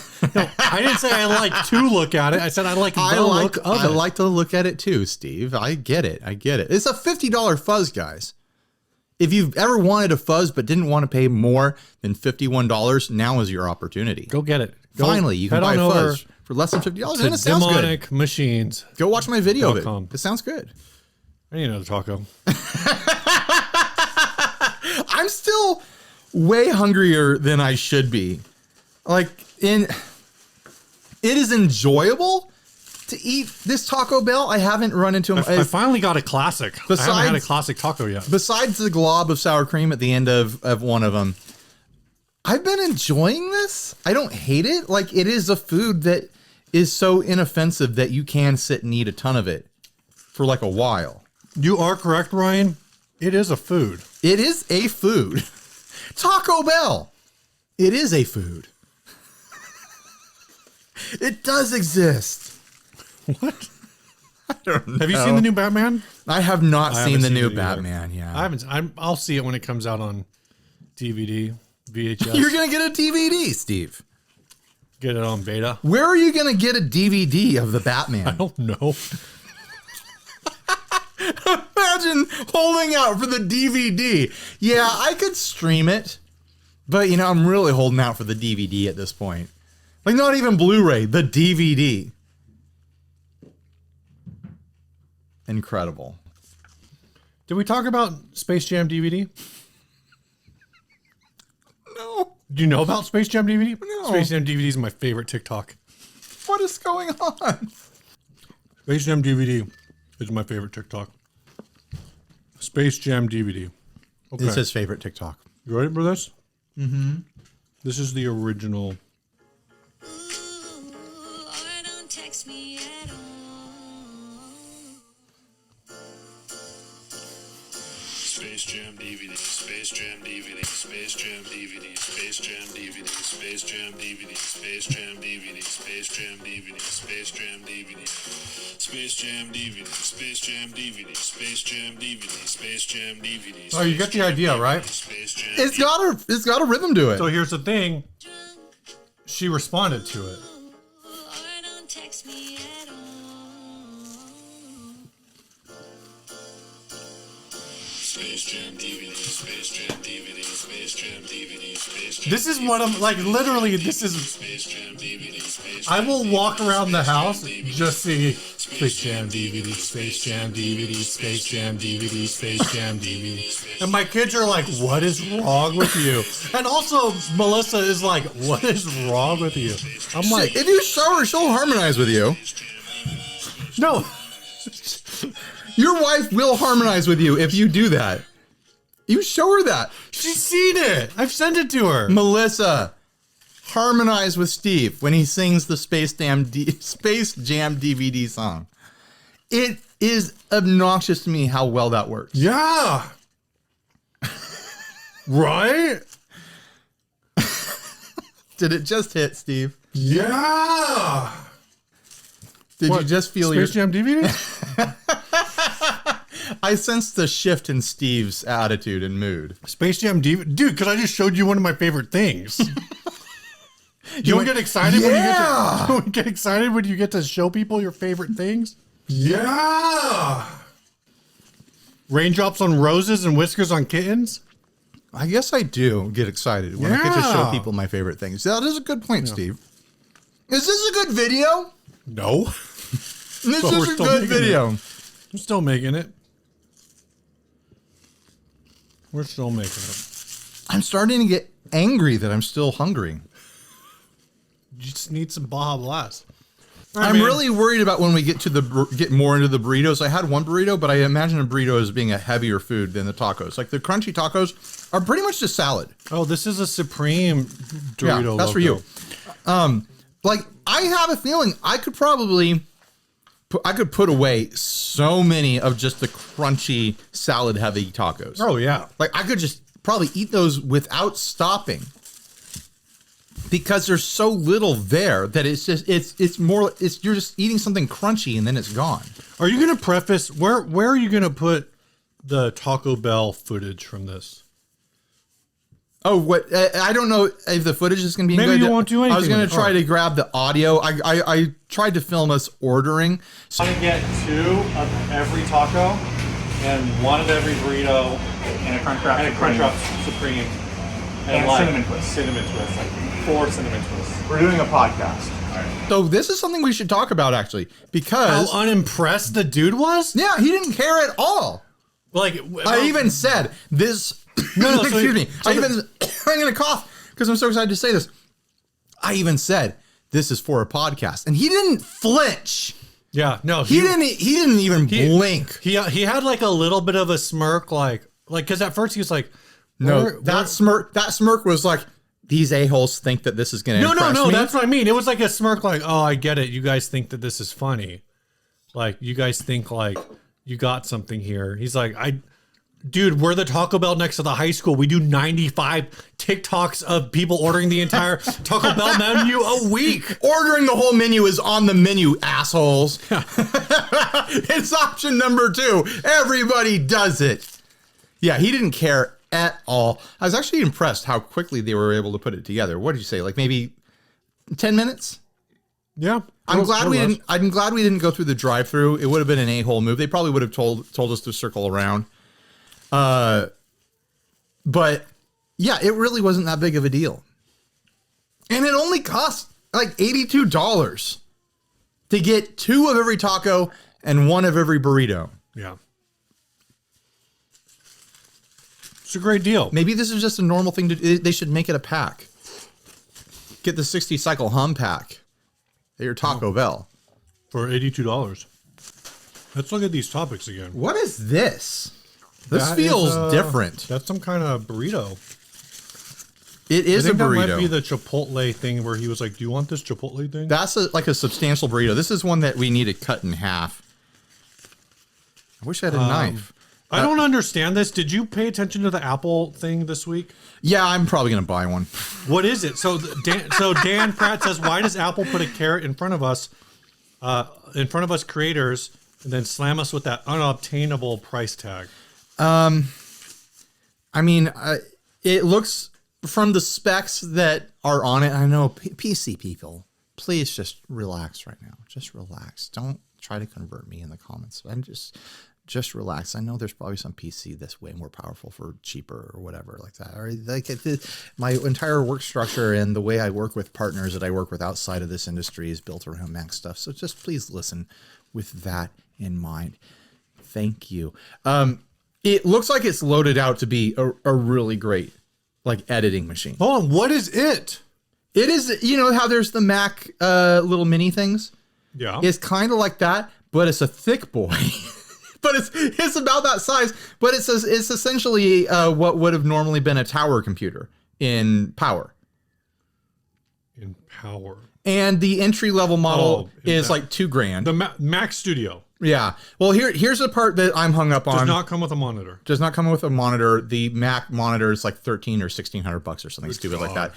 didn't say I like to look at it. I said I like the look of it. I like to look at it too, Steve. I get it. It's a $50 fuzz, guys. If you've ever wanted a fuzz but didn't want to pay more than $51, now is your opportunity. Go get it. Finally, you can buy a fuzz for less than $50, and it sounds good. Demonic Machines. Go watch my video of it. It sounds good. I need another taco. I'm still way hungrier than I should be. It is enjoyable to eat this Taco Bell. I haven't run into them. I finally got a classic. I haven't had a classic taco yet. Besides the glob of sour cream at the end of one of them, I've been enjoying this. I don't hate it. Like, it is a food that is so inoffensive that you can sit and eat a ton of it for like a while. You are correct, Ryan. It is a food. It is a food. Taco Bell. It is a food. It does exist. What? I don't know. Have you seen the new Batman? I have not seen the new Batman. Yeah, I haven't. I'll see it when it comes out on DVD, VHS. You're gonna get a DVD, Steve. Get it on beta. Where are you gonna get a DVD of the Batman? I don't know. Imagine holding out for the DVD. Yeah, I could stream it, but I'm really holding out for the DVD at this point. Like, not even Blu-ray, the DVD. Incredible. Did we talk about Space Jam DVD? No. Do you know about Space Jam DVD? No. Space Jam DVD is my favorite TikTok. What is going on? Space Jam DVD is my favorite TikTok. Space Jam DVD. Okay. It's his favorite TikTok. You ready for this? Mm-hmm. This is the original. Space Jam DVD, Space Jam DVD, Space Jam DVD, Space Jam DVD, Space Jam DVD, Space Jam DVD, Space Jam DVD, Space Jam DVD, Space Jam DVD, Space Jam DVD, Space Jam DVD, Space Jam DVD. Oh, you get the idea, right? It's got a rhythm to it. So here's the thing. She responded to it. Space Jam DVD, Space Jam DVD, Space Jam DVD, Space Jam. This is what I'm like. Literally, this is. Space Jam DVD, Space I will walk around the house just see Space Jam DVD, Space Jam DVD, Space Jam DVD, Space Jam DVD, and my kids are like, "What is wrong with you?" And also, Melissa is like, "What is wrong with you?" I'm like, if you show her, she'll harmonize with you. "No." Your wife will harmonize with you if you do that. You show her that. She's seen it. I've sent it to her. Melissa, harmonize with Steve when he sings the Space Jam DVD song. It is obnoxious to me how well that works. Yeah. Right? Did it just hit, Steve? Yeah. Did you just feel Space Jam DVD? I sensed the shift in Steve's attitude and mood. Space Jam DVD? Dude, because I just showed you one of my favorite things. You don't get excited when you get excited when you get to show people your favorite things? Yeah. Raindrops on roses and whiskers on kittens? I guess I do get excited when I get to show people my favorite things. That is a good point, Steve. Is this a good video? No. This is a good video. I'm still making it. We're still making it. I'm starting to get angry that I'm still hungry. You just need some Baja Blast. I'm really worried about when we get more into the burritos. I had one burrito, but I imagine a burrito as being a heavier food than the tacos. Like, the crunchy tacos are pretty much just salad. Oh, this is a Supreme Dorito. Yeah, that's for you. Like, I have a feeling I could probably put away so many of just the crunchy salad heavy tacos. Oh yeah. Like, I could just probably eat those without stopping because there's so little there that it's you're just eating something crunchy and then it's gone. Are you going to preface where are you going to put the Taco Bell footage from this? Oh, what? I don't know if the footage is going to be Maybe good. you won't do anything I was going with to it. try to grab the audio. I tried to film us ordering. So I'm gonna get 2 of every taco and 1 of every burrito And a Crunchwrap and a Crunchwrap Supreme And like cinnamon twist. Cinnamon twist, like 4 cinnamon twists. We're doing a podcast. So this is something we should talk about actually, How because unimpressed the dude was? yeah, he didn't care at all. Like, I even said this. No, so excuse me. so I'm gonna cough because I'm so excited to say this. I even said this is for a podcast, and he didn't flinch. yeah, no, He didn't even blink. He had like a little bit of a smirk, like because at first he was like, No, that smirk was like, these a-holes think that this is gonna impress no, me. that's what I mean. It was like a smirk, like, oh, I get it. You guys think that this is funny, like you guys think like you got something here. He's like, Dude, we're the Taco Bell next to the high school. We do 95 TikToks of people ordering the entire Taco Bell menu a week. Ordering the whole menu is on the menu, assholes. It's option number 2. Everybody does it. Yeah, he didn't care at all. I was actually impressed how quickly they were able to put it together. What did you say? Like maybe 10 minutes? Yeah, I'm glad we didn't go through the drive-through. It would have been an a-hole move. They probably would have told us to circle around. But yeah, it really wasn't that big of a deal. And it only cost like $82 to get 2 of every taco and 1 of every burrito. Yeah. It's a great deal. Maybe this is just a normal thing they should make it a pack. Get the 60 cycle hum pack at your Taco Bell. For $82. Let's look at these topics again. What is this? This That feels is, different. That's some kind of burrito. It is I think a burrito. that might be the Chipotle thing where he was like, do you want this Chipotle thing? That's like a substantial burrito. This is one that we need to cut in half. I wish I had a knife. I don't understand this. Did you pay attention to the Apple thing this week? Yeah, I'm probably going to buy one. What is it? So Dan Pratt says, why does Apple put a carrot in front of us creators, and then slam us with that unobtainable price tag? I mean, it looks from the specs that are on it. I know PC people, please just relax right now. Just relax. Don't try to convert me in the comments. I'm just relax. I know there's probably some PC that's way more powerful for cheaper or whatever like that. Or like my entire work structure and the way I work with partners that I work with outside of this industry is built around Mac stuff. So just please listen with that in mind. Thank you. It looks like it's loaded out to be a really great like editing machine. Hold on, what is it? It is, you know how there's the Mac little mini things? Yeah. It's kind of like that, but it's a thick boy. But it's about that size, but it's essentially what would have normally been a tower computer in power. In power. And the entry level model is like $2,000. The Mac Studio Yeah. Well, here's the part that I'm hung up on. does not come with a monitor. Does not come with a monitor. The Mac monitor is like $1,300 or $1,600 or something stupid like that.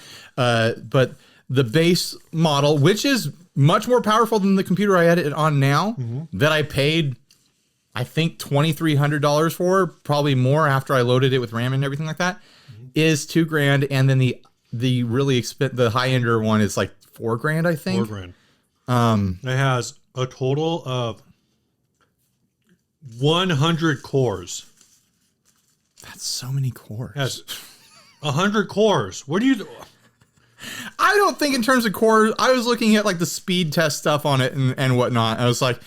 But the base model, which is much more powerful than the computer I edit on now, that I paid, I think $2,300 for, probably more after I loaded it with RAM and everything like that, is $2,000, and then the really the high ender one is like $4,000, I think. $4,000. It has a total of 100 cores. That's so many cores. It has 100 cores. What do you? I don't think in terms of cores. I was looking at like the speed test stuff on it and whatnot. I was like,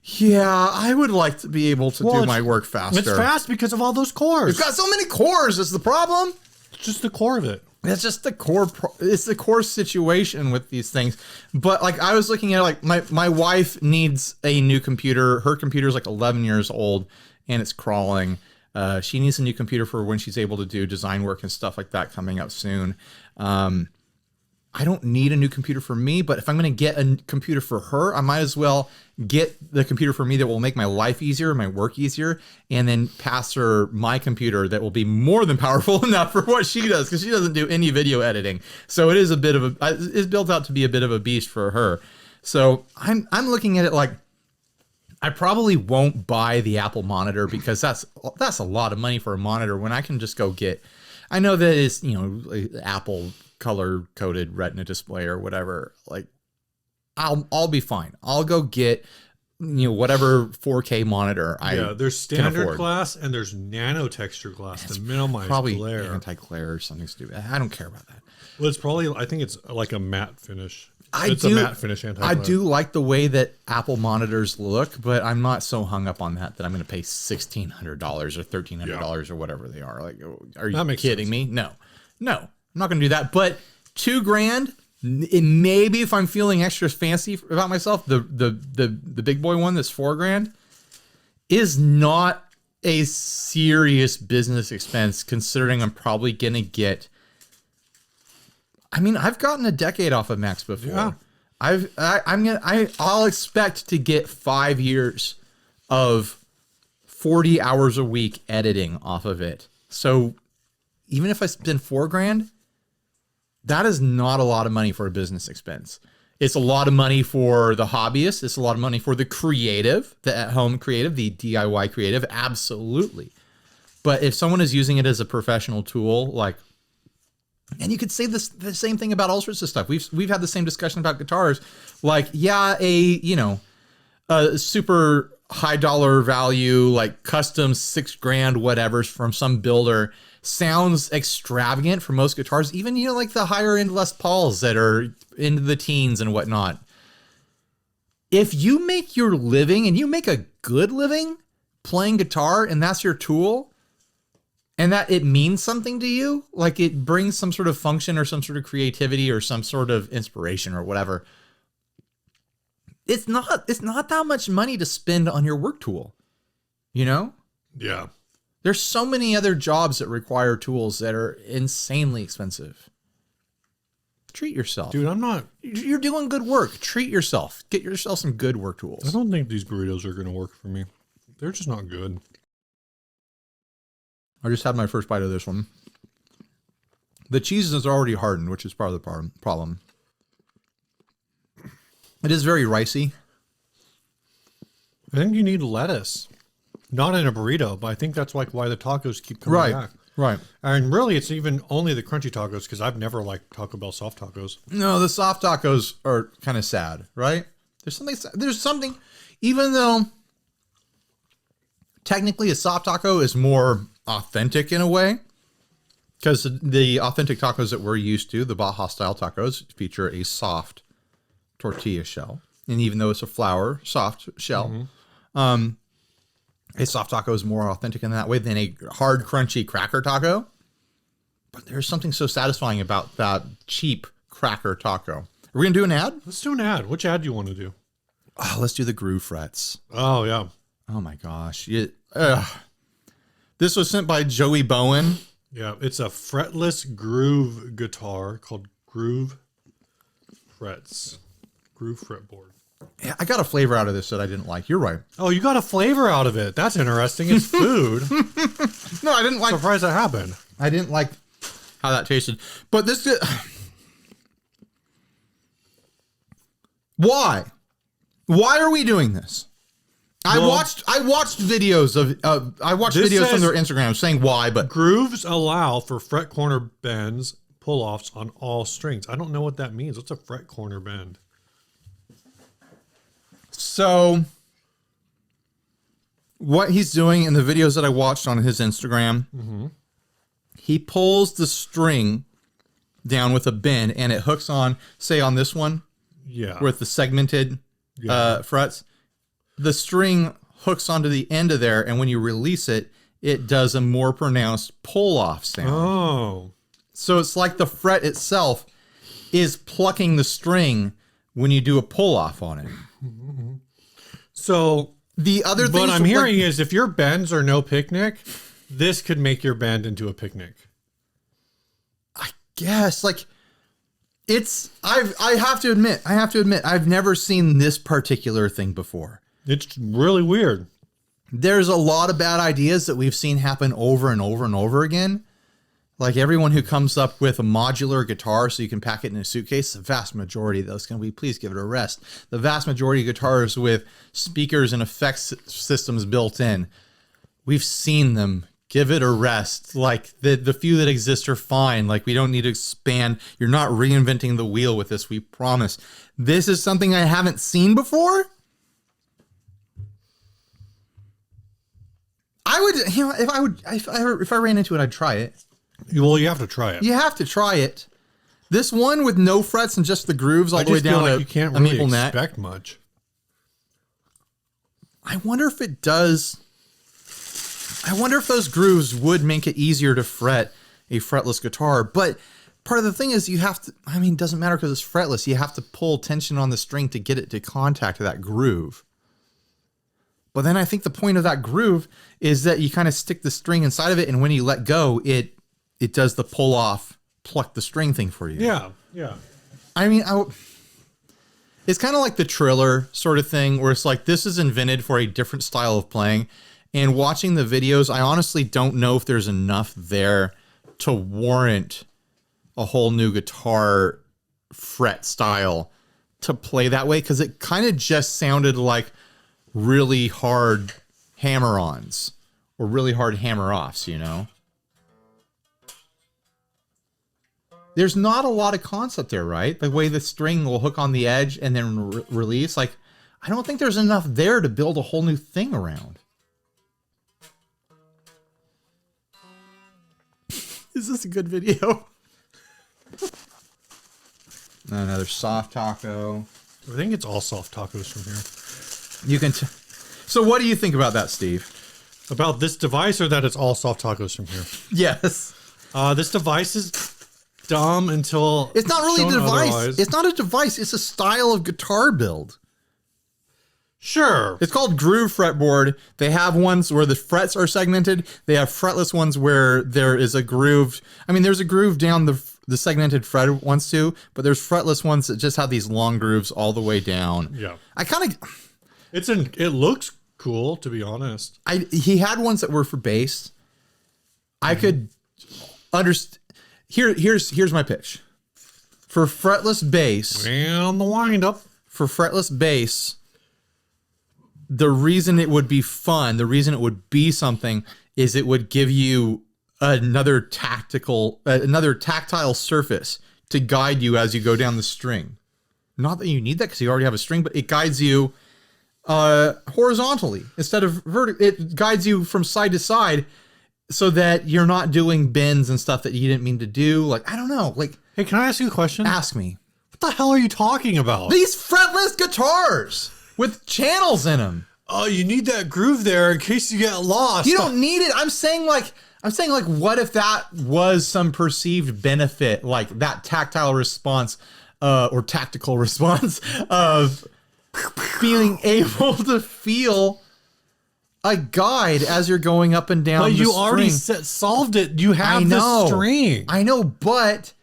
yeah, I would like to be able to do my work faster. It's fast because of all those cores. It's got so many cores. Is the problem? It's just the core of it. It's just the core. It's the core situation with these things. But like I was looking at like my wife needs a new computer. Her computer is like 11 years old and it's crawling. She needs a new computer for when she's able to do design work and stuff like that coming up soon. I don't need a new computer for me, but if I'm going to get a computer for her, I might as well get the computer for me that will make my life easier, my work easier, and then pass her my computer that will be more than powerful enough for what she does, because she doesn't do any video editing. So it is a bit of it's built out to be a bit of a beast for her. So I'm looking at it like I probably won't buy the Apple monitor because that's a lot of money for a monitor when I can just go get I know that it's, like Apple color coded Retina display or whatever. Like, I'll be fine. I'll go get whatever 4K monitor there's standard glass and there's nano texture glass to minimize probably glare. Anti-glare or something stupid. I don't care about that. Well, it's probably, I think it's like a matte finish. A matte finish anti-glare. I do like the way that Apple monitors look, but I'm not so hung up on that I'm going to pay $1,600 or $1,300 or whatever they are. Like, are you kidding me? No, I'm not going to do that. But $2,000, maybe if I'm feeling extra fancy about myself, the big boy one that's $4,000 is not a serious business expense, considering I'm probably going to get. I mean, I've gotten a decade off of Macs before. Yeah. I'll expect to get 5 years of 40 hours a week editing off of it. So even if I spend $4,000, that is not a lot of money for a business expense. It's a lot of money for the hobbyist. It's a lot of money for the creative, the at-home creative, the DIY creative. Absolutely. But if someone is using it as a professional tool, like, and you could say the same thing about all sorts of stuff. We've had the same discussion about guitars. Like, yeah, a super high dollar value, like custom $6,000 whatever from some builder sounds extravagant for most guitars. Even, like the higher end Les Pauls that are into the teens and whatnot. If you make your living, and you make a good living playing guitar, and that's your tool, and that it means something to you, like it brings some sort of function or some sort of creativity or some sort of inspiration or whatever, it's not that much money to spend on your work tool, Yeah. There's so many other jobs that require tools that are insanely expensive. Treat yourself. Dude, You're doing good work. Treat yourself. Get yourself some good work tools. I don't think these burritos are going to work for me. They're just not good. I just had my first bite of this one. The cheese is already hardened, which is part of the problem. It is very ricey. I think you need lettuce. Not in a burrito, but I think that's like why the tacos keep coming back. Right. And really, it's even only the crunchy tacos, because I've never liked Taco Bell soft tacos. No, the soft tacos are kind of sad, right? There's something, even though technically a soft taco is more authentic in a way, because the authentic tacos that we're used to, the Baja style tacos, feature a soft tortilla shell. And even though it's a flour soft shell, a soft taco is more authentic in that way than a hard, crunchy cracker taco. But there's something so satisfying about that cheap cracker taco. Are we going to do an ad? Let's do an ad. Which ad do you want to do? Oh, let's do the groove frets. Oh, yeah. Oh, my gosh. This was sent by Joey Bowen. Yeah, it's a fretless groove guitar called Groove Frets. Groove fretboard. Yeah, I got a flavor out of this that I didn't like. You're right. Oh, you got a flavor out of it. That's interesting. It's food. No, I didn't like. Surprised that happened. I didn't like how that tasted. But this. Why? Why are we doing this? I watched videos of videos from their Instagram saying why, but grooves allow for fret corner bends, pull-offs on all strings. I don't know what that means. What's a fret corner bend? So what he's doing in the videos that I watched on his Instagram, he pulls the string down with a bend and it hooks on, say on this one, with the segmented frets. The string hooks onto the end of there, and when you release it, it does a more pronounced pull-off sound. Oh. So it's like the fret itself is plucking the string when you do a pull-off on it. So the other thing what I'm hearing is if your bends are no picnic, this could make your bend into a picnic. I guess, like, it's, I have to admit, I've never seen this particular thing before. It's really weird. There's a lot of bad ideas that we've seen happen over and over and over again. Like everyone who comes up with a modular guitar so you can pack it in a suitcase, the vast majority of those, can we please give it a rest? The vast majority of guitars with speakers and effects systems built in, we've seen them give it a rest. Like the few that exist are fine. Like we don't need to expand. You're not reinventing the wheel with this. We promise. This is something I haven't seen before. I would, if I ran into it, I'd try it. Well, you have to try it. You have to try it. This one with no frets and just the grooves all the way down like to you can't a really maple neck. expect much. I wonder if it does. I wonder if those grooves would make it easier to fret a fretless guitar. But part of the thing is you have to, I mean, it doesn't matter because it's fretless. You have to pull tension on the string to get it to contact that groove. But then I think the point of that groove is that you kind of stick the string inside of it, and when you let go, it does the pull off, pluck the string thing for you. Yeah, yeah. I mean, it's kind of like the Triller sort of thing, where it's like this is invented for a different style of playing. And watching the videos, I honestly don't know if there's enough there to warrant a whole new guitar fret style to play that way, because it kind of just sounded like really hard hammer-ons or really hard hammer-offs, you know? There's not a lot of concept there, right? The way the string will hook on the edge and then release. Like, I don't think there's enough there to build a whole new thing around. Is this a good video? Another soft taco. I think it's all soft tacos from here. You can. So, what do you think about that, Steve? About this device, or that it's all soft tacos from here? Yes. This device is dumb until it's not really a device. Otherwise. It's not a device. It's a style of guitar build. Sure. It's called groove fretboard. They have ones where the frets are segmented. They have fretless ones where there is a groove. I mean, there's a groove down the segmented fret ones too, but there's fretless ones that just have these long grooves all the way down. Yeah. I kind of. It looks cool, to be honest. He had ones that were for bass. I could understand. Here's my pitch. For fretless bass. And the wind up. For fretless bass, the reason it would be fun, the reason it would be something, is it would give you another tactile surface to guide you as you go down the string. Not that you need that because you already have a string, but it guides you horizontally instead of vertically. It guides you from side to side so that you're not doing bends and stuff that you didn't mean to do. Like, I don't know. Like, hey, can I ask you a question? Ask me. What the hell are you talking about? These fretless guitars with channels in them. Oh, you need that groove there in case you get lost. You don't need it. I'm saying like, what if that was some perceived benefit, like that tactile response or tactical response of being able to feel a guide as you're going up and down. But you string. already solved it. You have the string. I know, but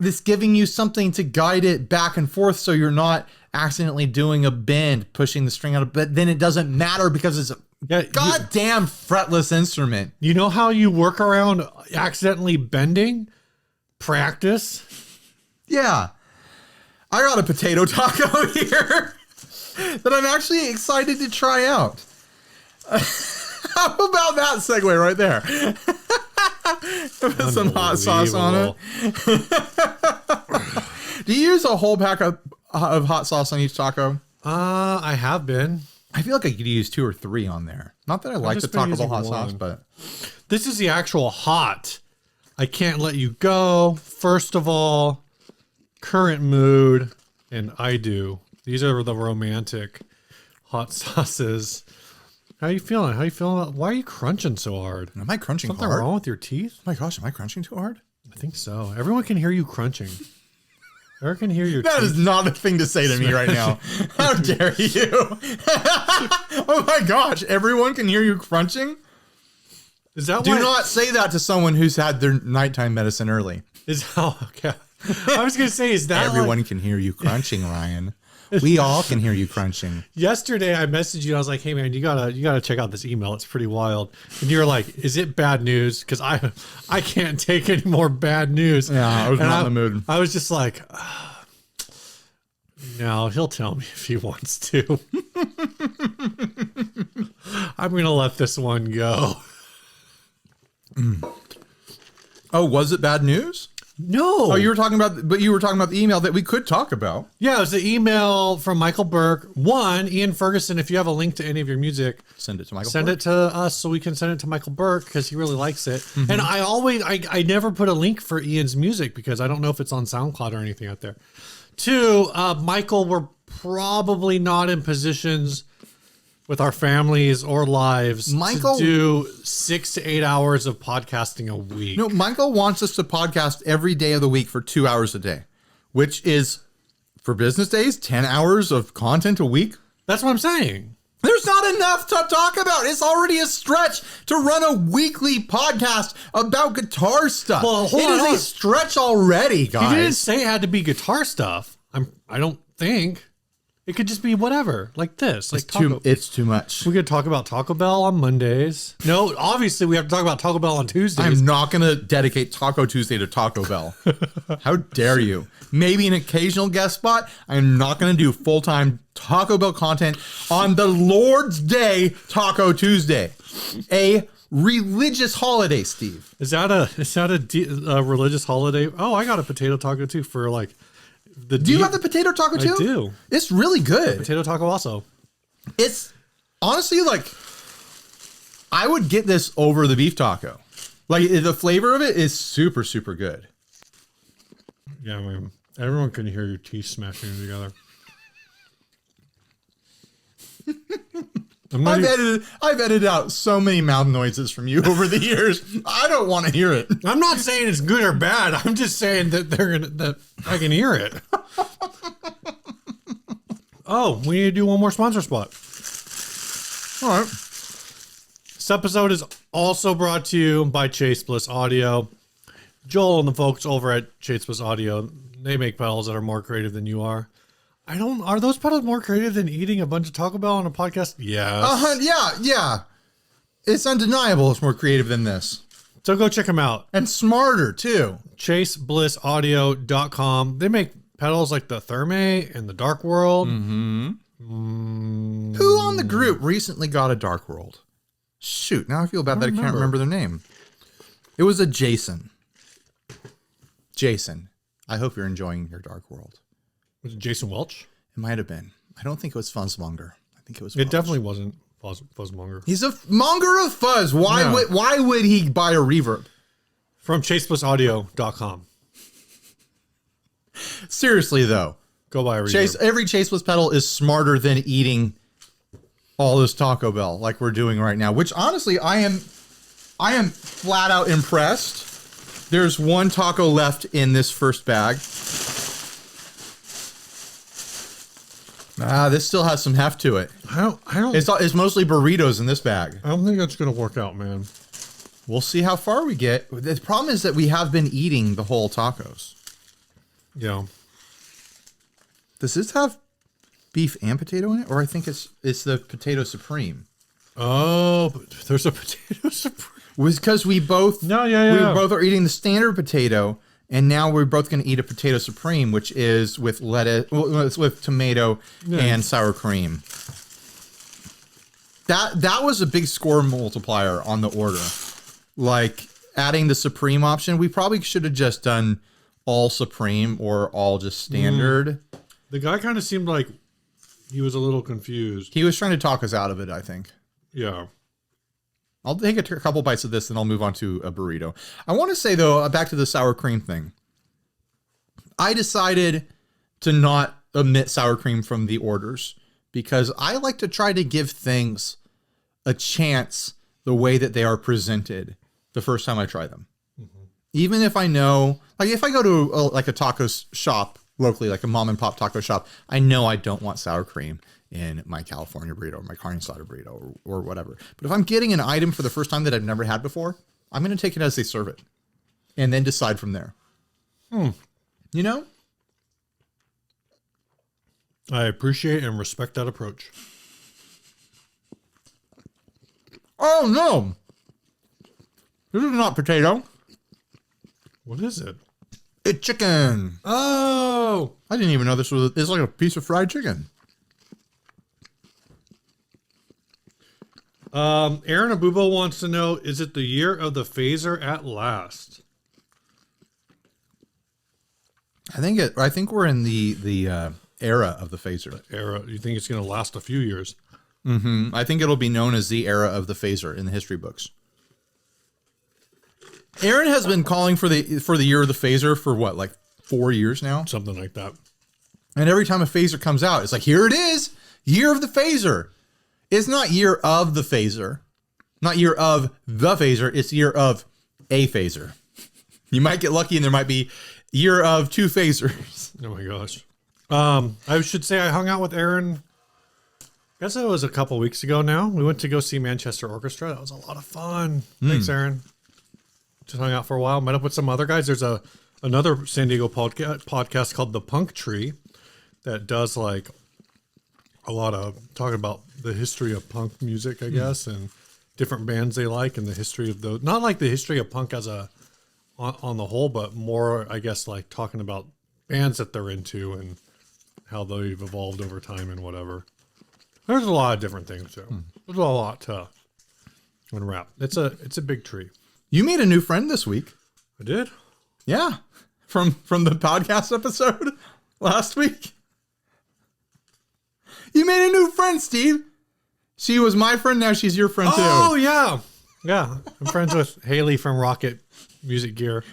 this giving you something to guide it back and forth so you're not accidentally doing a bend, pushing the string out. But then it doesn't matter because it's a goddamn fretless instrument. You know how you work around accidentally bending? Practice. Yeah. I got a potato taco here that I'm actually excited to try out. How about that segue right there? Put some hot sauce on it. Do you use a whole pack of hot sauce on each taco? I have been. I feel like I could use 2 or 3 on there. Not that I like the Taco Bell hot sauce, but this is the actual hot. I can't let you go. First of all, current mood, and I do. These are the romantic hot sauces. How you feeling? How you feeling? Why are you crunching so hard? Am I crunching Something hard? wrong with your teeth? Oh my gosh, am I crunching too hard? I think so. Everyone can hear you crunching. Everyone can hear your That teeth. is not a thing to say to me right now. How dare you? Oh my gosh, everyone can hear you crunching? Is that Do why? not say that to someone who's had their nighttime medicine early. Okay. I was gonna say, is that Everyone can hear you crunching, Ryan. We all can hear you crunching. Yesterday I messaged you. I was like, "Hey man, you gotta check out this email. It's pretty wild." And you were like, "Is it bad news?" Because I can't take any more bad news. Yeah, I was not in the mood. I was just like, no, he'll tell me if he wants to. I'm gonna let this one go. Oh, was it bad news? No. Oh, you were talking about the email that we could talk about. Yeah, it was the email from Michael Burke. One, Ian Ferguson, if you have a link to any of your music, Send it to Michael. send it to us so we can send it to Michael Burke because he really likes it. And I never put a link for Ian's music because I don't know if it's on SoundCloud or anything out there. Two, Michael, we're probably not in positions with our families or lives Michael- to do 6 to 8 hours of podcasting a week. No, Michael wants us to podcast every day of the week for 2 hours a day, which is, for business days, 10 hours of content a week. That's what I'm saying. There's not enough to talk about. It's already a stretch to run a weekly podcast about guitar stuff. Well, hold It on, is hold a on. stretch already, He didn't guys. say it had to be guitar stuff. I don't think. It could just be whatever, like this. Like It's too much. we could talk about Taco Bell on Mondays. No, obviously we have to talk about Taco Bell on Tuesdays. I'm not going to dedicate Taco Tuesday to Taco Bell. How dare you? Maybe an occasional guest spot. I'm not going to do full-time Taco Bell content on the Lord's Day, Taco Tuesday. A religious holiday, Steve. Is that a religious holiday? Oh, I got a potato taco too for like the. Do you have the potato taco too? I do. It's really good. Potato taco also. It's honestly like, I would get this over the beef taco. Like the flavor of it is super, super good. Yeah, man. Everyone can hear your teeth smashing together. I've edited out so many mouth noises from you over the years. I don't want to hear it. I'm not saying it's good or bad. I'm just saying that that I can hear it. Oh, we need to do one more sponsor spot. All right. This episode is also brought to you by Chase Bliss Audio. Joel and the folks over at Chase Bliss Audio, they make pedals that are more creative than you are. Are those pedals more creative than eating a bunch of Taco Bell on a podcast? Yes. Yeah. It's undeniable it's more creative than this. So go check them out. And smarter, too. ChaseBlissAudio.com. They make pedals like the Thermae and the Dark World. Who on the group recently got a Dark World? Shoot, now I feel bad that I can't remember their name. It was a Jason. Jason, I hope you're enjoying your Dark World. Was it Jason Welch? It might have been. I don't think it was Fuzzmonger. I think it was It Welch. definitely wasn't Fuzzmonger. He's a monger of fuzz. Why would he buy a reverb? From ChaseBlissAudio.com. Seriously though. Go buy a reverb. Every Chaseless pedal is smarter than eating all this Taco Bell like we're doing right now, which honestly I am flat out impressed. There's one taco left in this first bag. This still has some heft to it. I don't It's mostly burritos in this bag. I don't think that's gonna work out, man. We'll see how far we get. The problem is that we have been eating the whole tacos. Yeah. Does this have beef and potato in it? Or I think it's the potato supreme. Oh, but there's a potato supreme. Was because we both Yeah. we both are eating the standard potato, and now we're both going to eat a potato supreme, which is with lettuce, well, it's with tomato and sour cream. That was a big score multiplier on the order. Like adding the supreme option, we probably should have just done all supreme or all just standard. The guy kind of seemed like he was a little confused. He was trying to talk us out of it, I think. Yeah. I'll take a couple bites of this and I'll move on to a burrito. I want to say, though, back to the sour cream thing. I decided to not omit sour cream from the orders because I like to try to give things a chance the way that they are presented the first time I try them. Even if I know, like if I go to a taco shop locally, like a mom and pop taco shop, I know I don't want sour cream in my California burrito or my carne asada burrito or whatever. But if I'm getting an item for the first time that I've never had before, I'm going to take it as they serve it and then decide from there. You know? I appreciate and respect that approach. Oh, no. This is not potato. What is it? It's chicken. Oh, I didn't even know this was, it's like a piece of fried chicken. Aaron Abubo wants to know, is it the year of the phaser at last? I think we're in the era of the phaser. Era. You think it's going to last a few years? Mm-hmm. I think it'll be known as the era of the phaser in the history books. Aaron has been calling for the year of the phaser for what, like 4 years now? Something like that. And every time a phaser comes out, it's like, here it is, year of the phaser. It's not year of the phaser, not year of the phaser. It's year of a phaser. You might get lucky and there might be year of 2 phasers. Oh my gosh. I should say I hung out with Aaron. I guess it was a couple weeks ago now. We went to go see Manchester Orchestra. That was a lot of fun. Thanks, Aaron. Just hung out for a while. Met up with some other guys. There's another San Diego podcast called The Punk Tree that does like a lot of talking about the history of punk music, I guess, and different bands they like and the history of those. Not like the history of punk as on the whole, but more, I guess, like talking about bands that they're into and how they've evolved over time and whatever. There's a lot of different things too. There's a lot to unwrap. It's a big tree. You made a new friend this week. I did? Yeah. From the podcast episode last week. You made a new friend, Steve. She was my friend. Now she's your friend too. Oh, yeah. Yeah. I'm friends with Haley from Rockit Music Gear.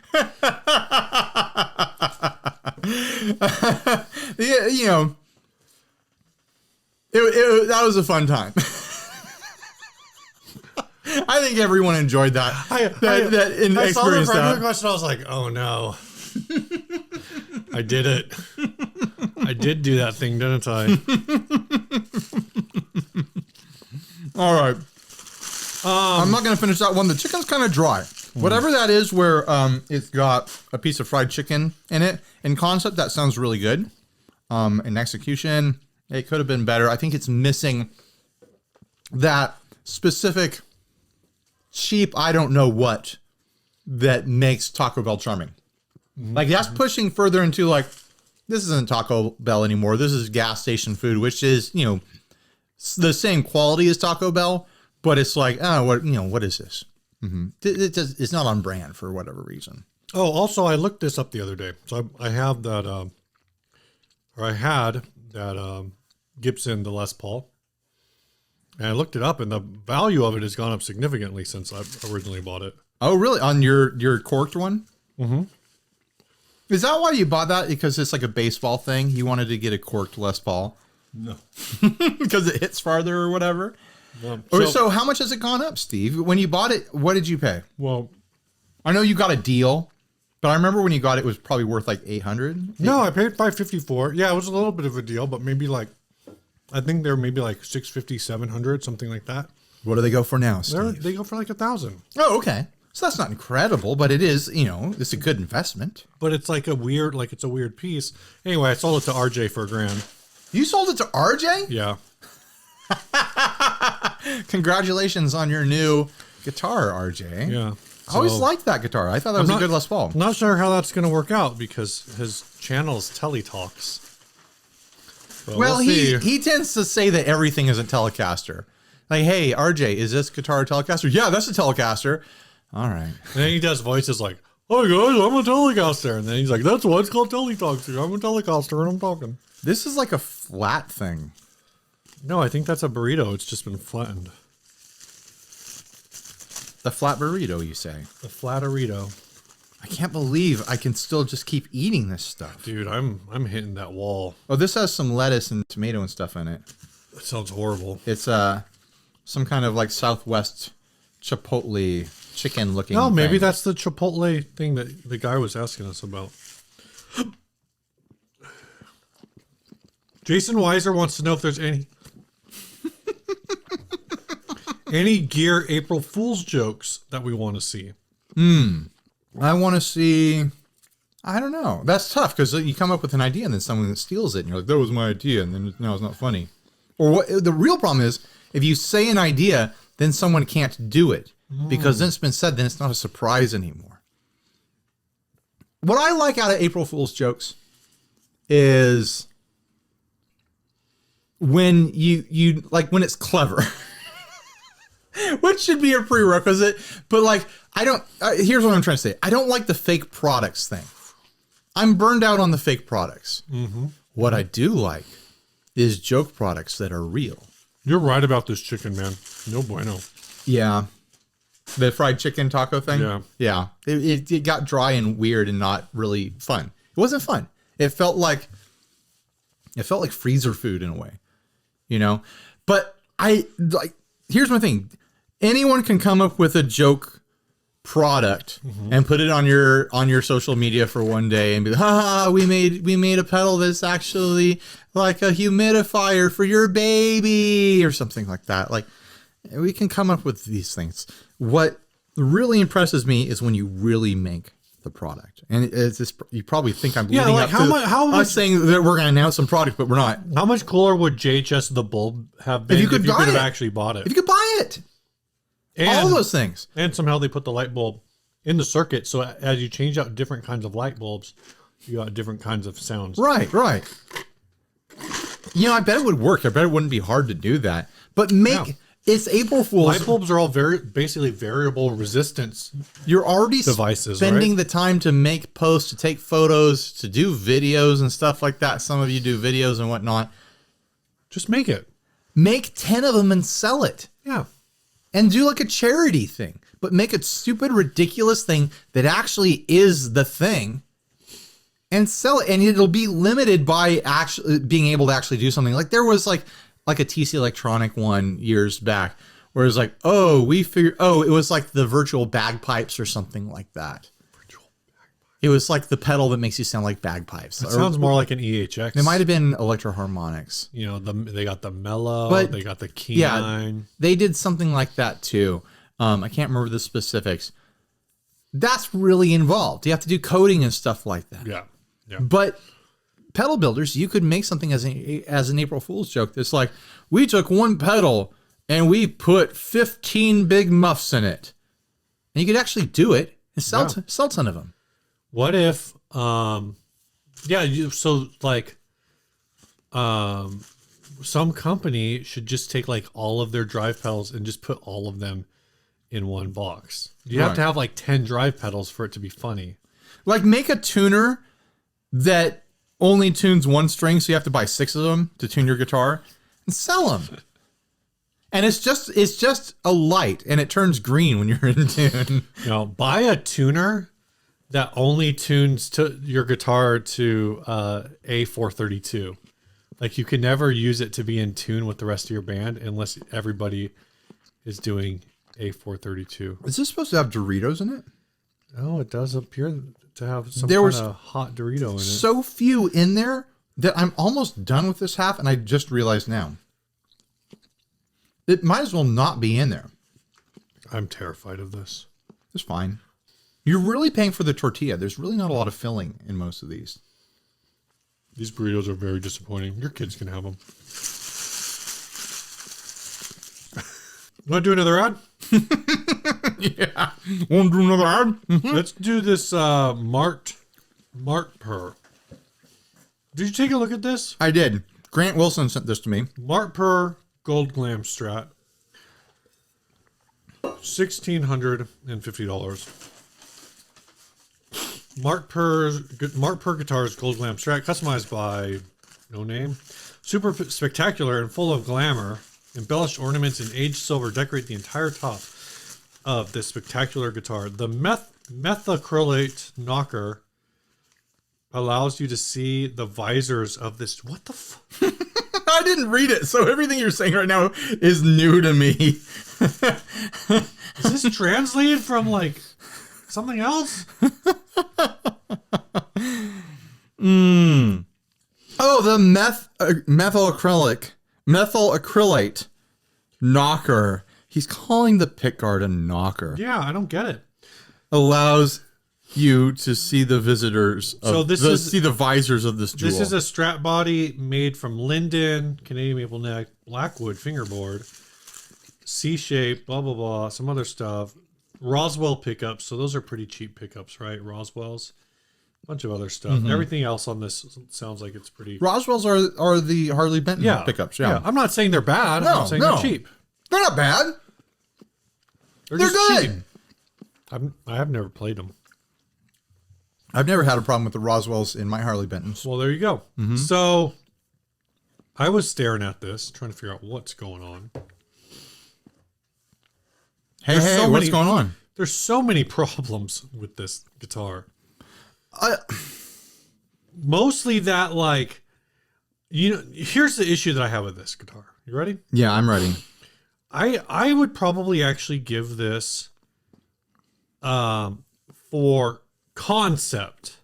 Yeah, you know, that was a fun time. I think everyone enjoyed that. I saw the friend question. I was like, oh no. I did it. I did do that thing, didn't I? All right. I'm not going to finish that one. The chicken's kind of dry. Whatever that is where it's got a piece of fried chicken in it. In concept, that sounds really good. In execution, it could have been better. I think it's missing that specific cheap, I don't know what, that makes Taco Bell charming. Like that's pushing further into like, this isn't Taco Bell anymore. This is gas station food, which is, you know, the same quality as Taco Bell, but it's like, oh, what is this? It's not on brand for whatever reason. Oh, also, I looked this up the other day. So I have that, or I had that Gibson, the Les Paul. And I looked it up, and the value of it has gone up significantly since I originally bought it. Oh, really? On your corked one? Mm-hmm. Is that why you bought that? Because it's like a baseball thing? You wanted to get a corked Les Paul? No. Because it hits farther or whatever? So how much has it gone up, Steve? When you bought it, what did you pay? Well, I know you got a deal, but I remember when you got it, it was probably worth like $800. No, I paid $554. Yeah, it was a little bit of a deal, but maybe like, I think they're maybe like $650, $700, something like that. What do they go for now, Steve? They go for like $1,000. Oh, okay. So that's not incredible, but it is, you know, it's a good investment. But it's like it's a weird piece. Anyway, I sold it to RJ for $1,000. You sold it to RJ? Yeah. Congratulations on your new guitar, RJ. Yeah. I always liked that guitar. I thought that was a good Les Paul. I'm not sure how that's going to work out because his channel is TeleTalks. But Well, we'll he tends to say that everything is a Telecaster. Like, hey, RJ, is this guitar a Telecaster? Yeah, that's a Telecaster. All right. And then he does voices like, "Hi guys, I'm a Telecaster," and then he's like, "That's why it's called TeleTalks. I'm a Telecaster and I'm talking." This is like a flat thing. No, I think that's a burrito. It's just been flattened. The flat burrito, you say? The flatterito. I can't believe I can still just keep eating this stuff. Dude, I'm hitting that wall. Oh, this has some lettuce and tomato and stuff in it. That sounds horrible. It's some kind of like Southwest Chipotle chicken looking. No, maybe thing. that's the Chipotle thing that the guy was asking us about. Jason Weiser wants to know if there's any Gear April Fool's jokes that we want to see. I want to see. I don't know. That's tough because you come up with an idea and then someone steals it and you're like, that was my idea. And then now it's not funny. Or what the real problem is if you say an idea, then someone can't do it because then it's been said, then it's not a surprise anymore. What I like out of April Fool's jokes is when you like when it's clever. which should be a prerequisite. But like, here's what I'm trying to say. I don't like the fake products thing. I'm burned out on the fake products. Mm-hmm. What I do like is joke products that are real. You're right about this chicken, man. No bueno. Yeah. The fried chicken taco thing? Yeah. Yeah. It got dry and weird and not really fun. It wasn't fun. It felt like freezer food in a way, you know? But here's my thing. Anyone can come up with a joke product and put it on your social media for one day and be like, ha, we made a pedal that's actually like a humidifier for your baby or something like that. Like, we can come up with these things. What really impresses me is when you really make the product. And it's just, you probably think I'm leading up to us saying that we're going to announce some product, but we're not. How much cooler would JHS the bulb have been if you could have actually bought it? If you could buy it. And all those things. And somehow they put the light bulb in the circuit, so as you change out different kinds of light bulbs, you got different kinds of sounds. Right. You know, I bet it would work. I bet it wouldn't be hard to do that. But it's April Fool's. Light bulbs are all basically variable resistance. You're already devices, spending the time to make posts, to take photos, to do videos and stuff like that. Some of you do videos and whatnot. Just make it. Make 10 of them and sell it. Yeah. And do like a charity thing, but make a stupid, ridiculous thing that actually is the thing and sell it. And it'll be limited by actually being able to actually do something. Like there was like a TC Electronic one years back where it was like, it was like the virtual bagpipes or something like that. It was like the pedal that makes you sound like bagpipes. It sounds more like an EHX. It might have been Electro-Harmonics. You know, they got the mellow, they got the key line. They did something like that too. I can't remember the specifics. That's really involved. You have to do coding and stuff like that. Yeah. But pedal builders, you could make something as an April Fool's joke that's like, we took one pedal and we put 15 big muffs in it. And you could actually do it and sell 10 of them. What if, some company should just take like all of their drive pedals and just put all of them in one box. You have to have like 10 drive pedals for it to be funny. Like make a tuner that only tunes one string, so you have to buy 6 of them to tune your guitar and sell them. And it's just a light and it turns green when you're in tune. Buy a tuner that only tunes to your guitar to A432. Like you can never use it to be in tune with the rest of your band unless everybody is doing A432. Is this supposed to have Doritos in it? Oh, it does appear to have some kind of hot Dorito in it. So few in there that I'm almost done with this half, and I just realized now. It might as well not be in there. I'm terrified of this. It's fine. You're really paying for the tortilla. There's really not a lot of filling in most of these. These burritos are very disappointing. Your kids can have them. Want to do another ad? Yeah. Want to do another ad? Mm-hmm. Let's do this Martper. Did you take a look at this? I did. Grant Wilson sent this to me. Martper Gold Glam Strat. $1,650. Martper Guitars Gold Glam Strat, customized by no name. Super spectacular and full of glamour. Embellished ornaments in aged silver decorate the entire top of this spectacular guitar. The methacrylate knocker allows you to see the visors of this. What the fuck? I didn't read it, so everything you're saying right now is new to me. Is this translated from like something else? Oh, the methacrylate knocker. He's calling the pickguard a knocker. Yeah, I don't get it. Allows you to see the visitors. See the visors of this jewel. This is a Strat body made from linden, Canadian maple neck, blackwood fingerboard, C-shape, blah blah blah, some other stuff. Roswell pickups. So those are pretty cheap pickups, right? Roswells. Bunch of other stuff. Mm-hmm. Everything else on this sounds like it's pretty. Roswells are the Harley Benton pickups. Yeah. I'm not saying they're bad. I'm saying they're cheap. They're not bad. They're They're just good. cheap. I have never played them. I've never had a problem with the Roswells in my Harley Bentons. Well, there you go. So I was staring at this, trying to figure out what's going on. Hey, There's hey, so what's many- going on? There's so many problems with this guitar. Mostly that, like, here's the issue that I have with this guitar. You ready? Yeah, I'm ready. I would probably actually give this for concept.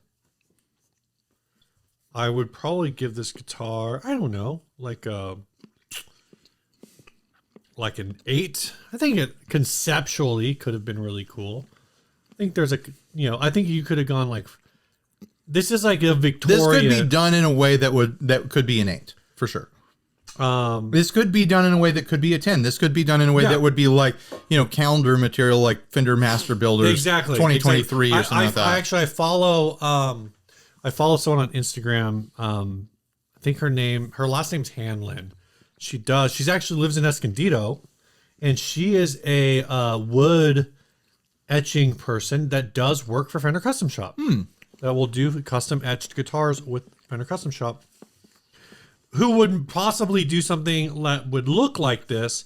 I would probably give this guitar, I don't know, like an 8. I think it conceptually could have been really cool. I think there's I think you could have gone like, this is like a Victoria. This could be done in a way that could be an 8 for sure. This could be done in a way that could be a 10. This could be done in a way that would be like, calendar material, like Fender Master Builders, exactly 2023 or something like that. I follow someone on Instagram. I think her last name's Hanlon. She's actually lives in Escondido, and she is a wood etching person that does work for Fender Custom Shop. That will do custom etched guitars with Fender Custom Shop. Who would possibly do something that would look like this,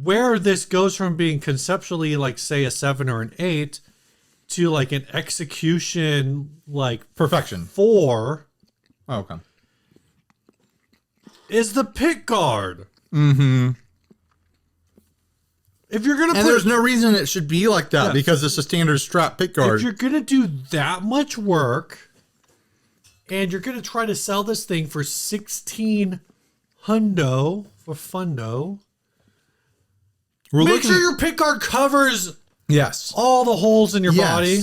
where this goes from being conceptually like, say, a 7 or an 8 to like an execution like Perfection. 4 Oh, okay. is the pick guard. Mm-hmm. If you're gonna And there's no reason it should be like that because it's a standard Strat pick guard. if you're gonna do that much work and you're gonna try to sell this thing for 16 hundo for fundo, make sure your pick guard covers Yes. all the holes in your body.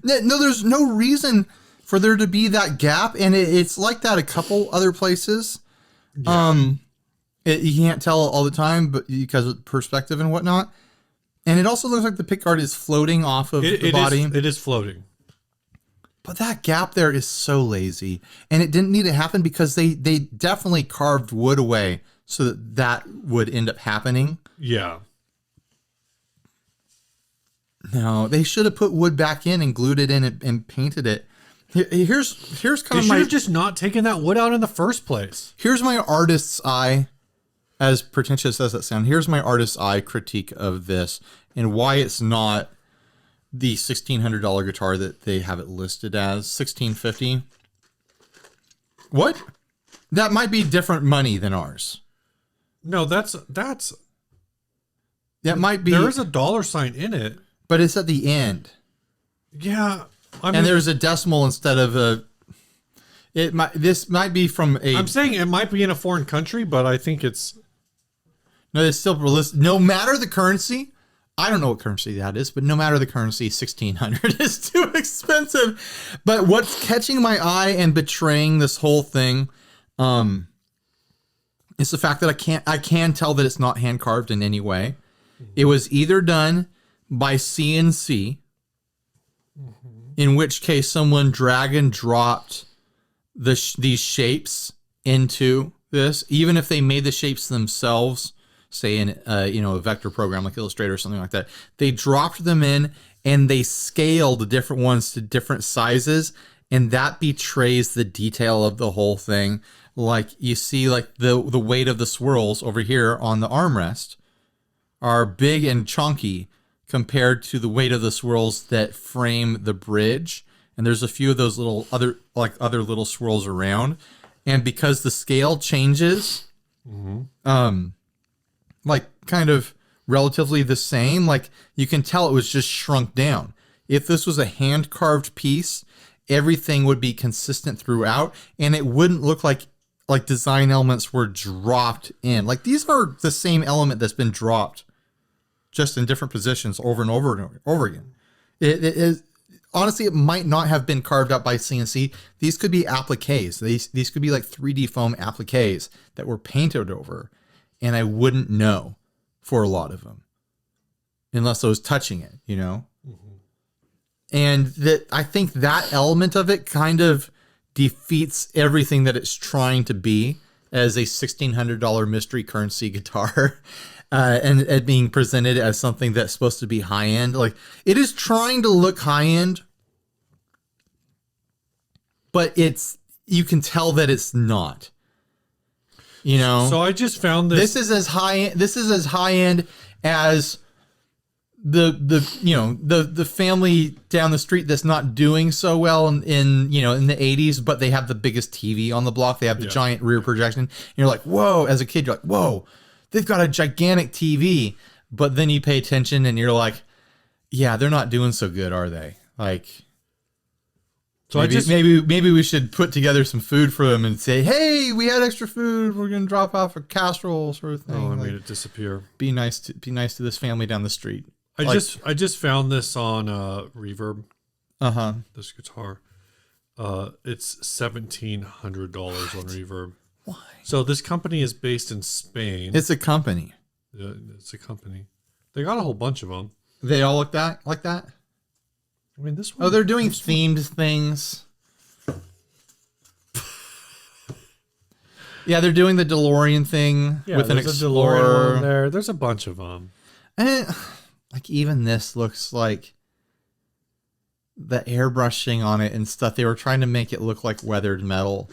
No, there's no reason for there to be that gap, and it's like that a couple other places. You can't tell all the time, but because of perspective and whatnot. And it also looks like the pick guard is floating off of the body. It is floating. But that gap there is so lazy, and it didn't need to happen because they definitely carved wood away so that would end up happening. Yeah. No, they should have put wood back in and glued it in and painted it. Here's kind They of should my have just not taken that wood out in the first place. here's my artist's eye, as pretentious as that sounds. Here's my artist's eye critique of this and why it's not the $1,600 guitar that they have it listed as $1,650. What? That might be different money than ours. No, that's That might be, there is a dollar sign in it. but it's at the end. Yeah. I mean, And there's a decimal instead of a. This might be from a. I'm saying it might be in a foreign country, but I think it's. No, it's still no matter the currency. I don't know what currency that is, but no matter the currency, 1,600 is too expensive. But what's catching my eye and betraying this whole thing, is the fact that I can tell that it's not hand carved in any way. It was either done by CNC, in which case someone drag and dropped these shapes into this, even if they made the shapes themselves, say in a vector program like Illustrator or something like that. They dropped them in and they scaled different ones to different sizes, and that betrays the detail of the whole thing. Like you see, like the weight of the swirls over here on the armrest are big and chunky compared to the weight of the swirls that frame the bridge. And there's a few of those little other little swirls around. And because the scale changes, like kind of relatively the same, like you can tell it was just shrunk down. If this was a hand carved piece, everything would be consistent throughout, and it wouldn't look like design elements were dropped in. Like these are the same element that's been dropped, just in different positions over and over and over again. It is honestly, it might not have been carved out by CNC. These could be appliques. These could be like 3D foam appliques that were painted over, and I wouldn't know for a lot of them unless I was touching it, And that I think that element of it kind of defeats everything that it's trying to be as a $1,600 mystery currency guitar, and it being presented as something that's supposed to be high end. Like, it is trying to look high end, but you can tell that it's not. You know. So I just found this. This is as high end as the family down the street that's not doing so well in the 80s, but they have the biggest TV on the block. They have the giant rear projection. And you're like, whoa, as a kid, you're like, whoa, they've got a gigantic TV. But then you pay attention and you're like, yeah, they're not doing so good, are they? Like, so maybe we should put together some food for them and say, hey, we had extra food. We're going to drop off a casserole sort of thing. Oh, I like, made it disappear. Be nice to this family down the street. I just found this on Reverb. This guitar. It's $1,700 on Reverb. Why? So this company is based in Spain. It's a company. Yeah, it's a company. They got a whole bunch of them. They all look like that. I mean, this one. Oh, they're doing themed things. Yeah, they're doing the DeLorean thing with an Explorer. DeLorean on there. There's a bunch of them. And like even this looks like the airbrushing on it and stuff. They were trying to make it look like weathered metal,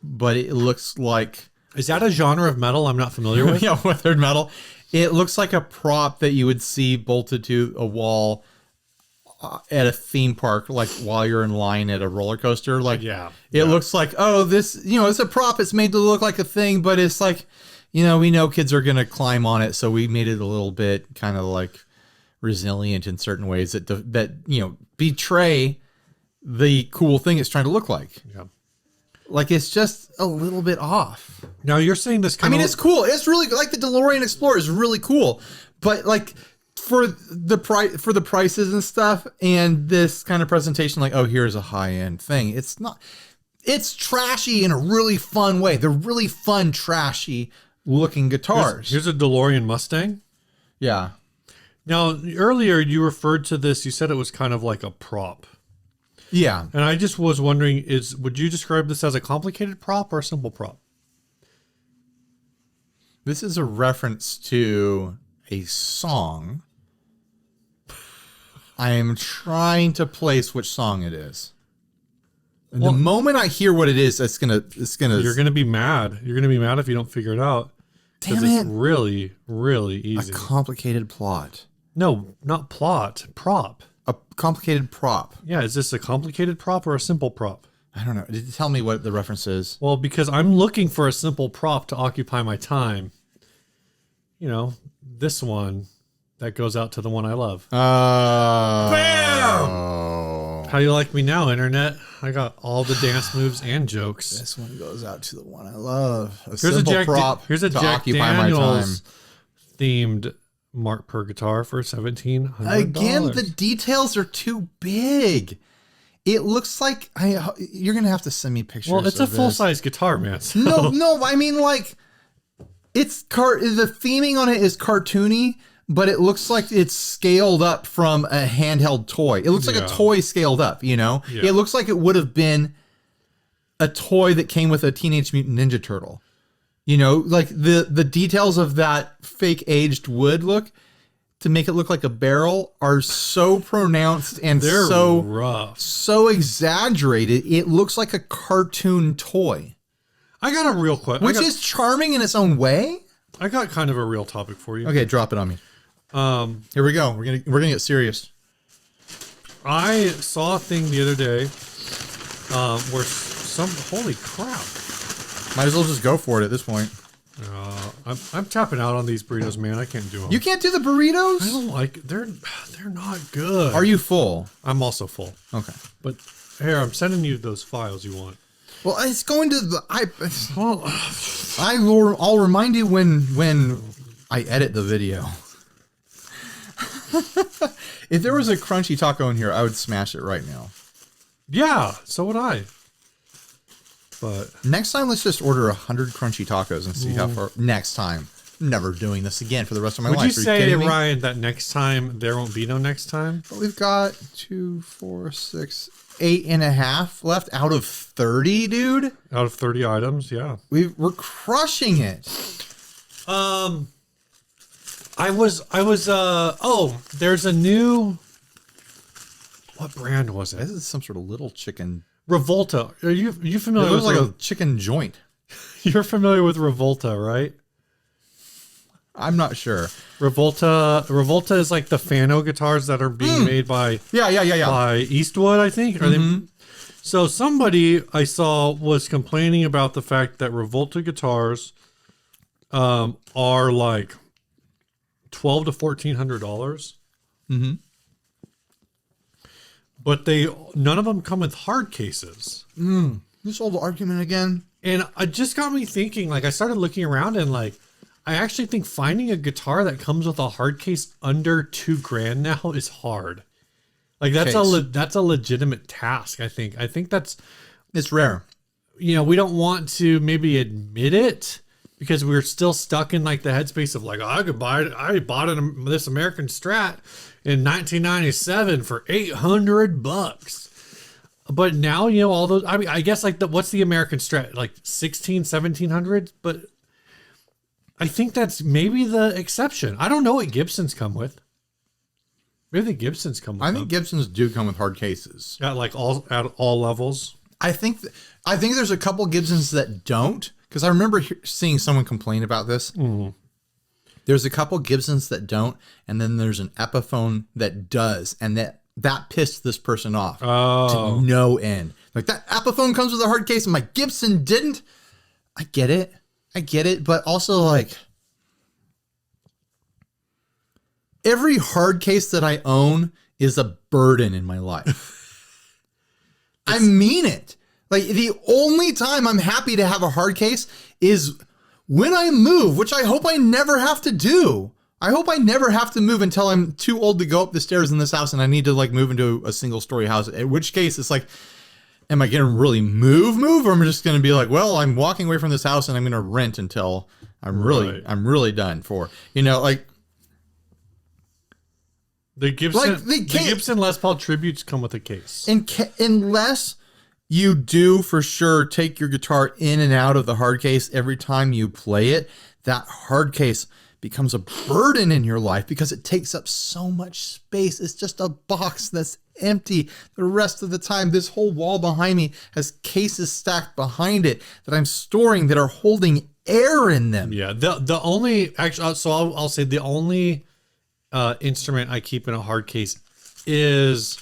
but it looks like. Is that a genre of metal I'm not familiar with? Yeah, weathered metal. It looks like a prop that you would see bolted to a wall at a theme park, like while you're in line at a roller coaster. Like, it looks like, oh, this, it's a prop. It's made to look like a thing, but it's like, we know kids are going to climb on it. So we made it a little bit kind of like resilient in certain ways that betray the cool thing it's trying to look like. Yeah. Like, it's just a little bit off. Now you're saying this it's cool. It's really like the DeLorean Explorer is really cool, but like for the prices and stuff and this kind of presentation, like, oh, here's a high end thing. It's not, it's trashy in a really fun way. They're really fun, trashy looking guitars. Here's a DeLorean Mustang. Yeah. Now, earlier you referred to this, you said it was kind of like a prop. Yeah. And I just was wondering, would you describe this as a complicated prop or a simple prop? This is a reference to a song. I am trying to place which song it is. And the moment I hear what it is, it's gonna. You're gonna be mad. You're gonna be mad if you don't figure it out. Damn it! It's really, really easy. A complicated plot. No, not plot. Prop. A complicated prop. Yeah, is this a complicated prop or a simple prop? I don't know. Did you tell me what the reference is? Well, because I'm looking for a simple prop to occupy my time. This one that goes out to the one I love. Bam! How you like me now, internet? I got all the dance moves and jokes. This one goes out to the one I love. Here's a Jack Daniels themed Martper guitar for $1,700. Again, the details are too big. It looks like you're gonna have to send me pictures. Well, it's a full size guitar, man. So. No. I mean, like, the theming on it is cartoony, but it looks like it's scaled up from a handheld toy. It looks like a toy scaled up. Yeah. It looks like it would have been a toy that came with a Teenage Mutant Ninja Turtle. Like the details of that fake aged wood look to make it look like a barrel are so pronounced and they're so rough, so exaggerated. It looks like a cartoon toy. I got a real question, which is charming in its own way. I got kind of a real topic for you. Okay, drop it on me. Here we go. We're gonna get serious. I saw a thing the other day where holy crap. Might as well just go for it at this point. I'm tapping out on these burritos, man. I can't do them. You can't do the burritos? I don't like. They're not good. Are you full? I'm also full. Okay. But here, I'm sending you those files you want. Well, it's going to I'll remind you when I edit the video. If there was a crunchy taco in here, I would smash it right now. Yeah, so would I. But next time, let's just order 100 crunchy tacos and see how far. Next time, never doing this again for the rest of my Would life. you Are say, kidding me? Ryan, that next time there won't be no next time? But we've got 2, 4, 6, 8.5 left out of 30, dude. Out of 30 items, yeah. We're crushing it. There's a new, what brand was This it? is some sort of little chicken. Revolta. Are you It familiar looks with like a chicken joint. You're familiar with Revolta, right? I'm not sure. Revolta is like the Fano guitars that are being made by Yeah. by Eastwood, I think. Are they? So somebody I saw was complaining about the fact that Revolta guitars are like $1,200 to $1,400. But none of them come with hard cases. This old argument again. And it just got me thinking, like I started looking around and like I actually think finding a guitar that comes with a hard case under $2,000 now is hard. Like that's a legitimate task, I think. I think It's rare. we don't want to maybe admit it because we're still stuck in like the headspace of like, oh, I bought this American Strat in 1997 for $800. But now, all those, I mean, I guess like what's the American Strat? Like 1700s? But I think that's maybe the exception. I don't know what Gibsons come with. Maybe the Gibsons come with I think Gibsons do come with hard cases. at all levels. I think there's a couple Gibsons that don't, because I remember seeing someone complain about this. There's a couple Gibsons that don't, and then there's an Epiphone that does, and that pissed this person off to no end. Like, that Epiphone comes with a hard case and my Gibson didn't. I get it, but also like every hard case that I own is a burden in my life. I mean it. Like, the only time I'm happy to have a hard case is when I move, which I hope I never have to do. I hope I never have to move until I'm too old to go up the stairs in this house and I need to like move into a single story house. In which case it's like, am I going to really move? Or am I just going to be like, well, I'm walking away from this house and I'm going to rent until I'm really done for, like The Gibson, Like, they the can't- Gibson Les Paul tributes come with a case. unless you do for sure take your guitar in and out of the hard case every time you play it, that hard case becomes a burden in your life because it takes up so much space. It's just a box that's empty the rest of the time. This whole wall behind me has cases stacked behind it that I'm storing that are holding air in them. Yeah, the only actually, so I'll say the only instrument I keep in a hard case is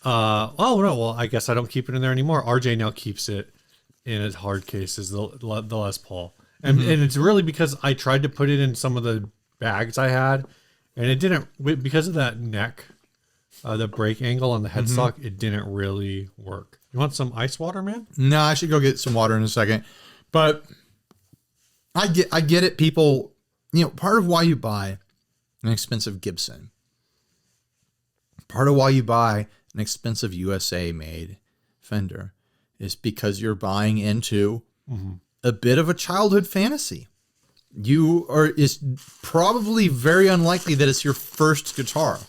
I guess I don't keep it in there anymore. RJ now keeps it in a hard case, is the Les Paul. And it's really because I tried to put it in some of the bags I had, and it didn't, because of that neck, the break angle on the headstock, it didn't really work. You want some ice water, man? No, I should go get some water in a second. But I get it, people. Part of why you buy an expensive Gibson, part of why you buy an expensive USA made Fender is because you're buying into a bit of a childhood fantasy. It's probably very unlikely that it's your first guitar.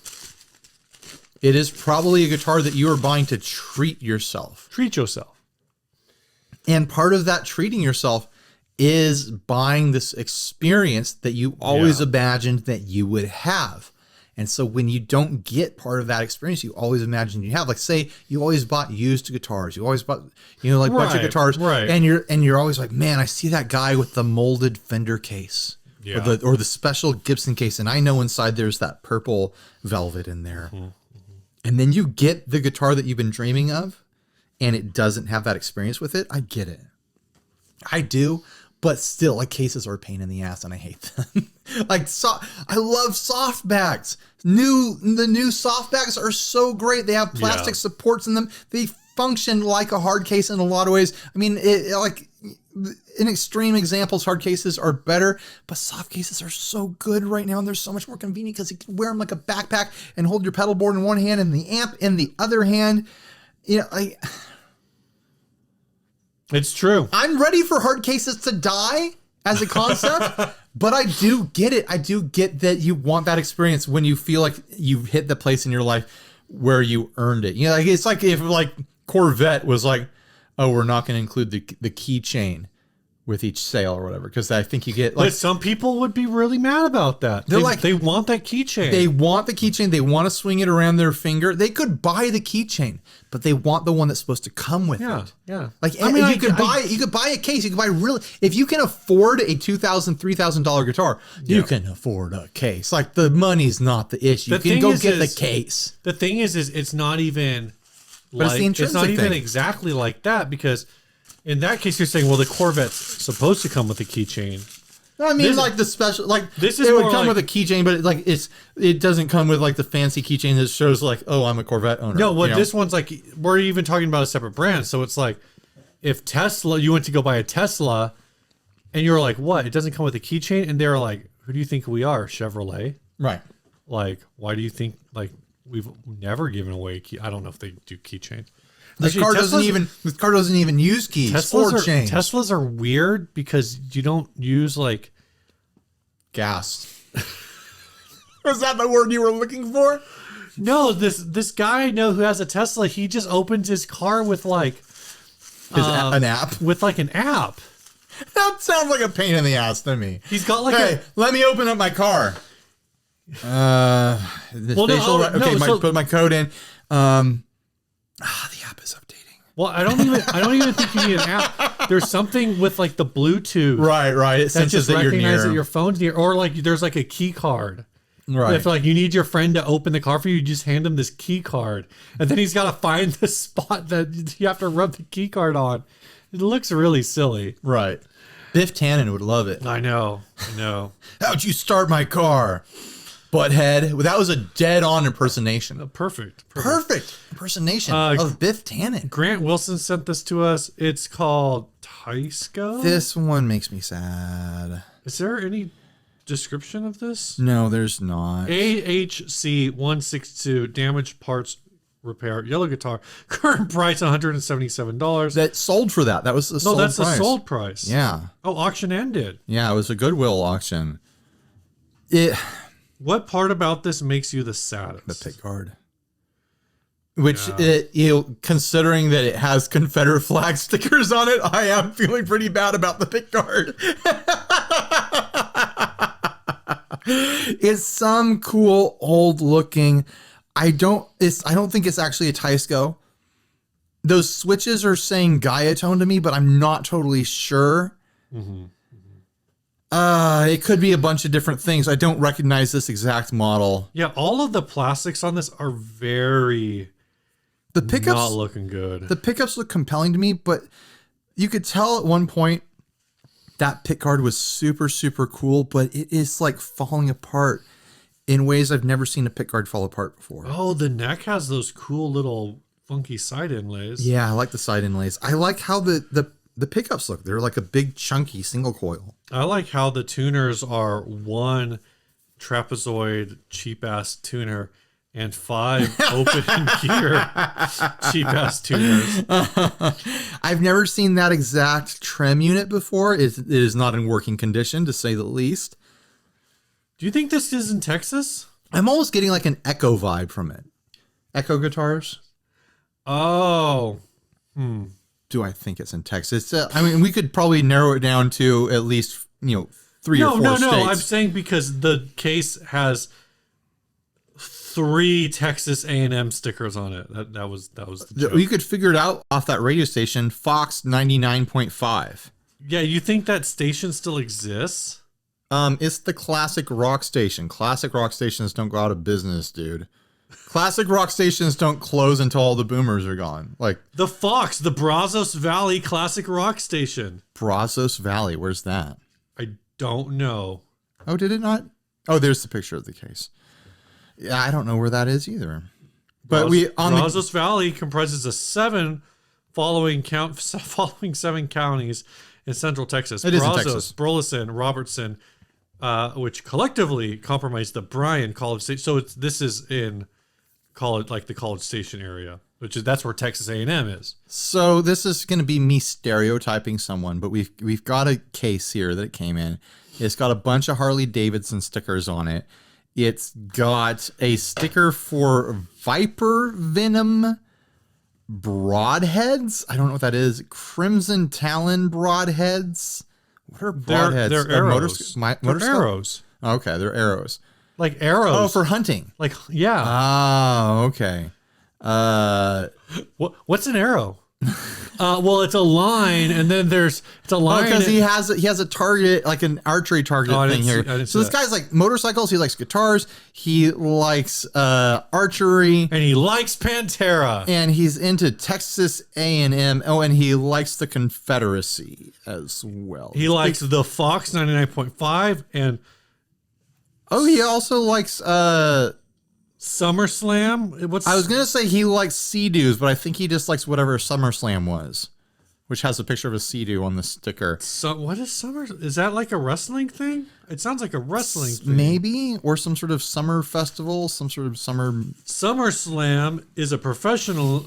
It is probably a guitar that you are buying to treat yourself. Treat yourself. And part of that treating yourself is buying this experience that you always imagined that you would have. And so when you don't get part of that experience you always imagined you have, like say you always bought used guitars, you always bought, bunch of guitars, right. and you're always like, man, I see that guy with the molded Fender case, or the special Gibson case, and I know inside there's that purple velvet in there. And then you get the guitar that you've been dreaming of, and it doesn't have that experience with it. I get it. I do. But still, like, cases are a pain in the ass, and I hate them. I love softbacks. The new softbacks are so great. They have plastic supports in them. They function like a hard case in a lot of ways. I mean, in extreme examples, hard cases are better, but soft cases are so good right now, and they're so much more convenient because you can wear them like a backpack and hold your pedal board in one hand and the amp in the other hand. It's true. I'm ready for hard cases to die, as a concept, but I do get it. I do get that you want that experience when you feel like you've hit the place in your life where you earned it. You know, like it's like if like Corvette was like, oh, we're not going to include the keychain with each sale or whatever, because I think you get like but some people would be really mad about that. They're like, they want that keychain. They want the keychain. They want to swing it around their finger. They could buy the keychain, but they want the one that's supposed to come with it. Yeah. Like you could buy a case. You could buy if you can afford a $2,000, $3,000 guitar, you can afford a case. Like the money's not the issue. You can go get the case. The thing is it's not even but like, it's not even exactly like that, because in that case, you're saying, well, the Corvette's supposed to come with a keychain. I mean, like the special, like this is it would more come like, with a keychain, but it doesn't come with like the fancy keychain that shows like, oh, I'm a Corvette owner. No, well, this one's like, we're even talking about a separate brand. So it's like, if Tesla, you went to go buy a Tesla, and you're like, what? It doesn't come with a keychain, and they're like, who do you think we are, Chevrolet? Right. Like, why do you think like we've never given away a key? I don't know if they do keychains. This car doesn't even use keys or chains. Teslas are weird because you don't use like gas. Was that the word you were looking for? No, this guy I know who has a Tesla, he just opens his car with like an app. With like an app. That sounds like a pain in the ass to me. He's got like let me open up my car. Put my code in. The app is updating. Well, I don't even think you need an app. There's something with like the Bluetooth. Right. It senses that you're near. That your phone's near, or like there's like a key card. Right. If like you need your friend to open the car for you, you just hand him this key card, and then he's got to find the spot that you have to rub the key card on. It looks really silly. Right. Biff Tannen would love it. I know. How'd you start my car? Butthead. That was a dead-on impersonation. Perfect impersonation of Biff Tannen. Grant Wilson sent this to us. It's called Teisco. This one makes me sad. Is there any description of this? No, there's not. AHC 162 damaged parts repair yellow guitar. Current price $177. That sold for that. That was the sold price. No, that's the sold price. Yeah. Oh, auction ended. Yeah, it was a Goodwill auction. What part about this makes you the saddest? The pick guard. Which, considering that it has Confederate flag stickers on it, I am feeling pretty bad about the pick guard. It's some cool old looking. I don't think it's actually a Teisco. Those switches are saying Gaia tone to me, but I'm not totally sure. Mm-hmm. It could be a bunch of different things. I don't recognize this exact model. Yeah, all of the plastics on this are very not looking good. The pickups look compelling to me, but you could tell at one point that pick guard was super, super cool, but it is like falling apart in ways I've never seen a pick guard fall apart before. Oh, the neck has those cool little funky side inlays. Yeah, I like the side inlays. I like how the pickups look. They're like a big chunky single coil. I like how the tuners are one trapezoid cheap ass tuner and 5 open gear cheap ass tuners. I've never seen that exact trem unit before. It is not in working condition, to say the least. Do you think this is in Texas? I'm almost getting like an Echo vibe from it. Echo guitars. Oh. Do I think it's in Texas? I mean, we could probably narrow it down to at least, 3 or 4 states. No. I'm saying because the case has 3 Texas A&M stickers on it. That was the joke. You could figure it out off that radio station, Fox 99.5. Yeah, you think that station still exists? It's the classic rock station. Classic rock stations don't go out of business, dude. Classic rock stations don't close until all the boomers are gone. Like the Fox, the Brazos Valley Classic Rock Station. Brazos Valley, where's that? I don't know. Oh, did it not? Oh, there's the picture of the case. Yeah, I don't know where that is either. But Brazos Valley comprises of 7 following 7 counties in Central Texas. It is in Texas. Burleson, Robertson, which collectively comprise the Bryan College Station. So this is in college, like the College Station area. that's where Texas A&M is. So this is going to be me stereotyping someone, but we've got a case here that it came in. It's got a bunch of Harley Davidson stickers on it. It's got a sticker for Viper Venom broadheads. I don't know what that is. Crimson Talon broadheads. What are broadheads? They're arrows. They're arrows. Okay, they're arrows. Like arrows. Oh, for hunting. Like, yeah. Oh, okay. What's an arrow? Well, it's a line, and then it's a line because he has a target, like an archery target thing here. So this guy's like motorcycles. He likes guitars. He likes archery, and he likes Pantera, and he's into Texas A&M. Oh, and he likes the Confederacy as well. He likes the Fox 99.5, and he also likes SummerSlam. I was gonna say he likes Sea-Doos, but I think he just likes whatever SummerSlam was, which has a picture of a Sea-Doo on the sticker. So what is Summer? Is that like a wrestling thing? It sounds like a wrestling thing. Maybe, or some sort of summer festival, some sort of summer. SummerSlam is a professional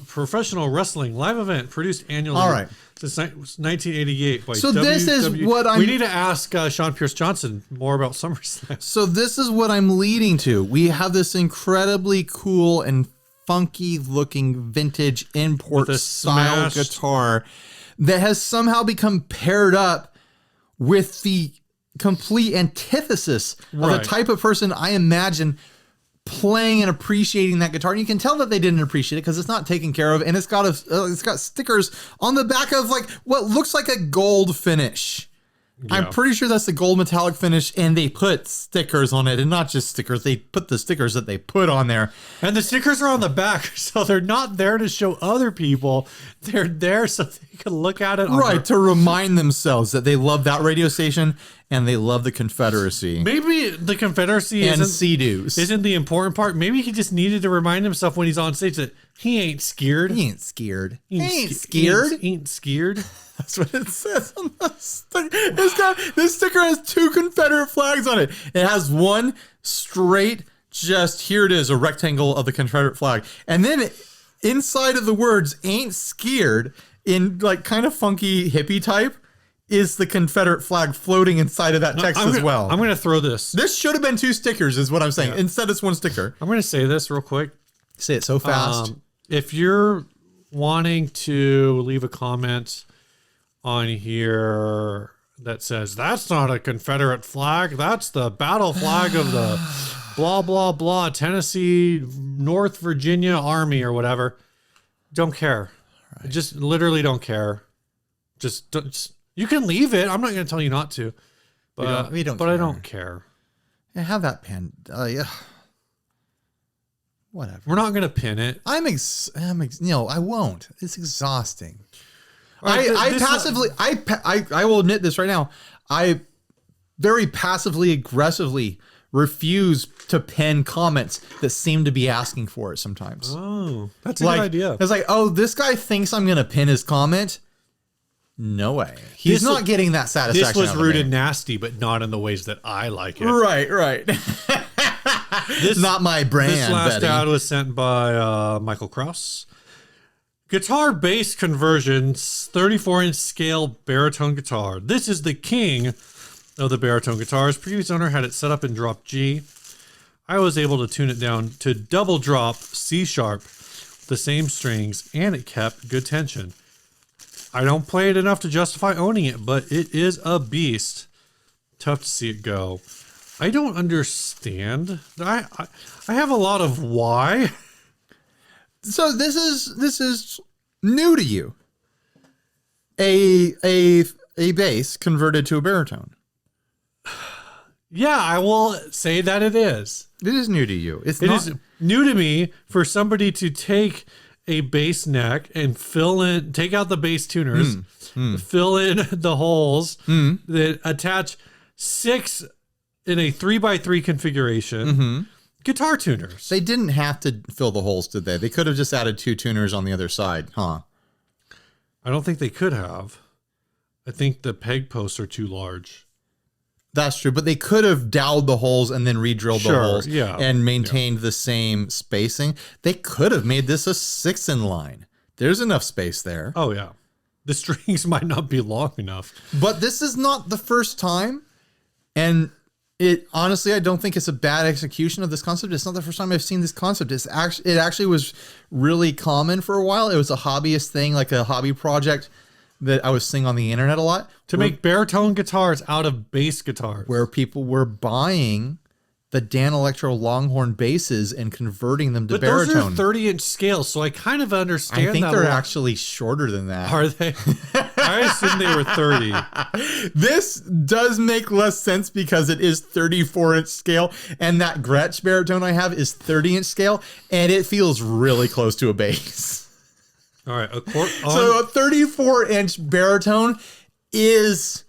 wrestling live event produced annually. All right. Since 1988 by So this is what we need to ask Sean Pierce Johnson more about SummerSlam. So this is what I'm leading to. We have this incredibly cool and funky looking vintage import style guitar that has somehow become paired up with the complete antithesis of the type of person I imagine playing and appreciating that guitar. And you can tell that they didn't appreciate it because it's not taken care of, and it's got stickers on the back of like what looks like a gold finish. Yeah. I'm pretty sure that's the gold metallic finish, and they put stickers on it, and not just stickers. They put the stickers that they put on there. And the stickers are on the back, so they're not there to show other people. They're there so they can look at it. To remind themselves that they love that radio station and they love the Confederacy. Maybe the Confederacy and Sea-Doos isn't the important part. Maybe he just needed to remind himself when he's on stage that he ain't scared. He ain't scared. He ain't scared. Ain't scared. That's what it says on the sticker. This sticker has 2 Confederate flags on it. It has one straight, just here it is, a rectangle of the Confederate flag. And then inside of the words ain't scared in like kind of funky hippie type is the Confederate flag floating inside of that text as well. I'm going to throw this. This should have been 2 stickers is what I'm saying. Yeah. Instead it's 1 sticker. I'm going to say this real quick. Say it so fast. If you're wanting to leave a comment on here that says, that's not a Confederate flag, that's the battle flag of the blah, blah, blah, Tennessee, North Virginia Army or whatever, don't care. Right. Just literally don't care. Just you can leave it. I'm not going to tell you not to, but we don't but care. I don't care. Yeah, have that pen. Yeah. Whatever. We're not going to pin it. No, I won't. It's exhausting. Right, I will admit this right now. I very passively aggressively refuse to pin comments that seem to be asking for it sometimes. Oh, that's a good idea. It's like, oh, this guy thinks I'm going to pin his comment. No way. He's not getting that satisfaction. This was rooted nasty, but not in the ways that I like it. Right. This not my brand. This last ad was sent by Michael Krause. Guitar bass conversions, 34-inch scale baritone guitar. This is the king of the baritone guitars. Previous owner had it set up in drop G. I was able to tune it down to double drop C sharp, the same strings, and it kept good tension. I don't play it enough to justify owning it, but it is a beast. Tough to see it go. I don't understand. I have a lot of why. So this is new to you. A bass converted to a baritone. Yeah, I will say that it is. It is new to you. It is new to me for somebody to take a bass neck and take out the bass tuners, fill in the holes that attach 6 in a 3x3 configuration. Guitar tuners. They didn't have to fill the holes, did they? They could have just added 2 tuners on the other side, huh? I don't think they could have. I think the peg posts are too large. That's true, but they could have doweled the holes and then re-drilled the holes and maintained the same spacing. They could have made this a 6-in-line. There's enough space there. Oh, yeah. The strings might not be long enough. But this is not the first time. And it honestly, I don't think it's a bad execution of this concept. It's not the first time I've seen this concept. It actually was really common for a while. It was a hobbyist thing, like a hobby project that I was seeing on the internet a lot. To make baritone guitars out of bass guitars. Where people were buying the Dan Electro Longhorn basses and converting them to baritone. Those are 30-inch scales, so I kind of understand that. I think they're actually shorter than that. Are they? I assumed they were 30. This does make less sense because it is 34-inch scale, and that Gretsch baritone I have is 30-inch scale, and it feels really close to a bass. All right. So a 34-inch baritone is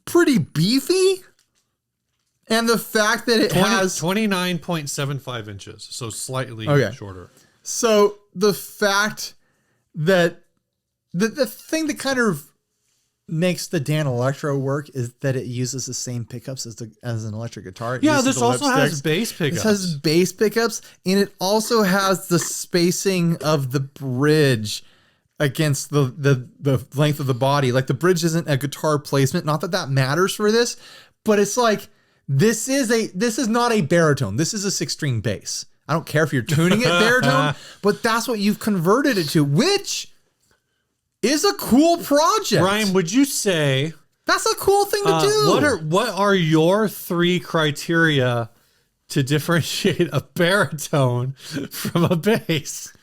pretty beefy. And the fact that it has 29.75 inches, so slightly shorter. So the fact that the thing that kind of makes the Dan Electro work is that it uses the same pickups as an electric guitar. It uses this also has bass pickups. It has bass pickups, and it also has the spacing of the bridge against the length of the body. Like the bridge isn't a guitar placement. Not that that matters for this, but it's like this is not a baritone. This is a 6-string bass. I don't care if you're tuning it baritone, but that's what you've converted it to, which is a cool project. Ryan, would you say that's a cool thing to do? What are your 3 criteria to differentiate a baritone from a bass?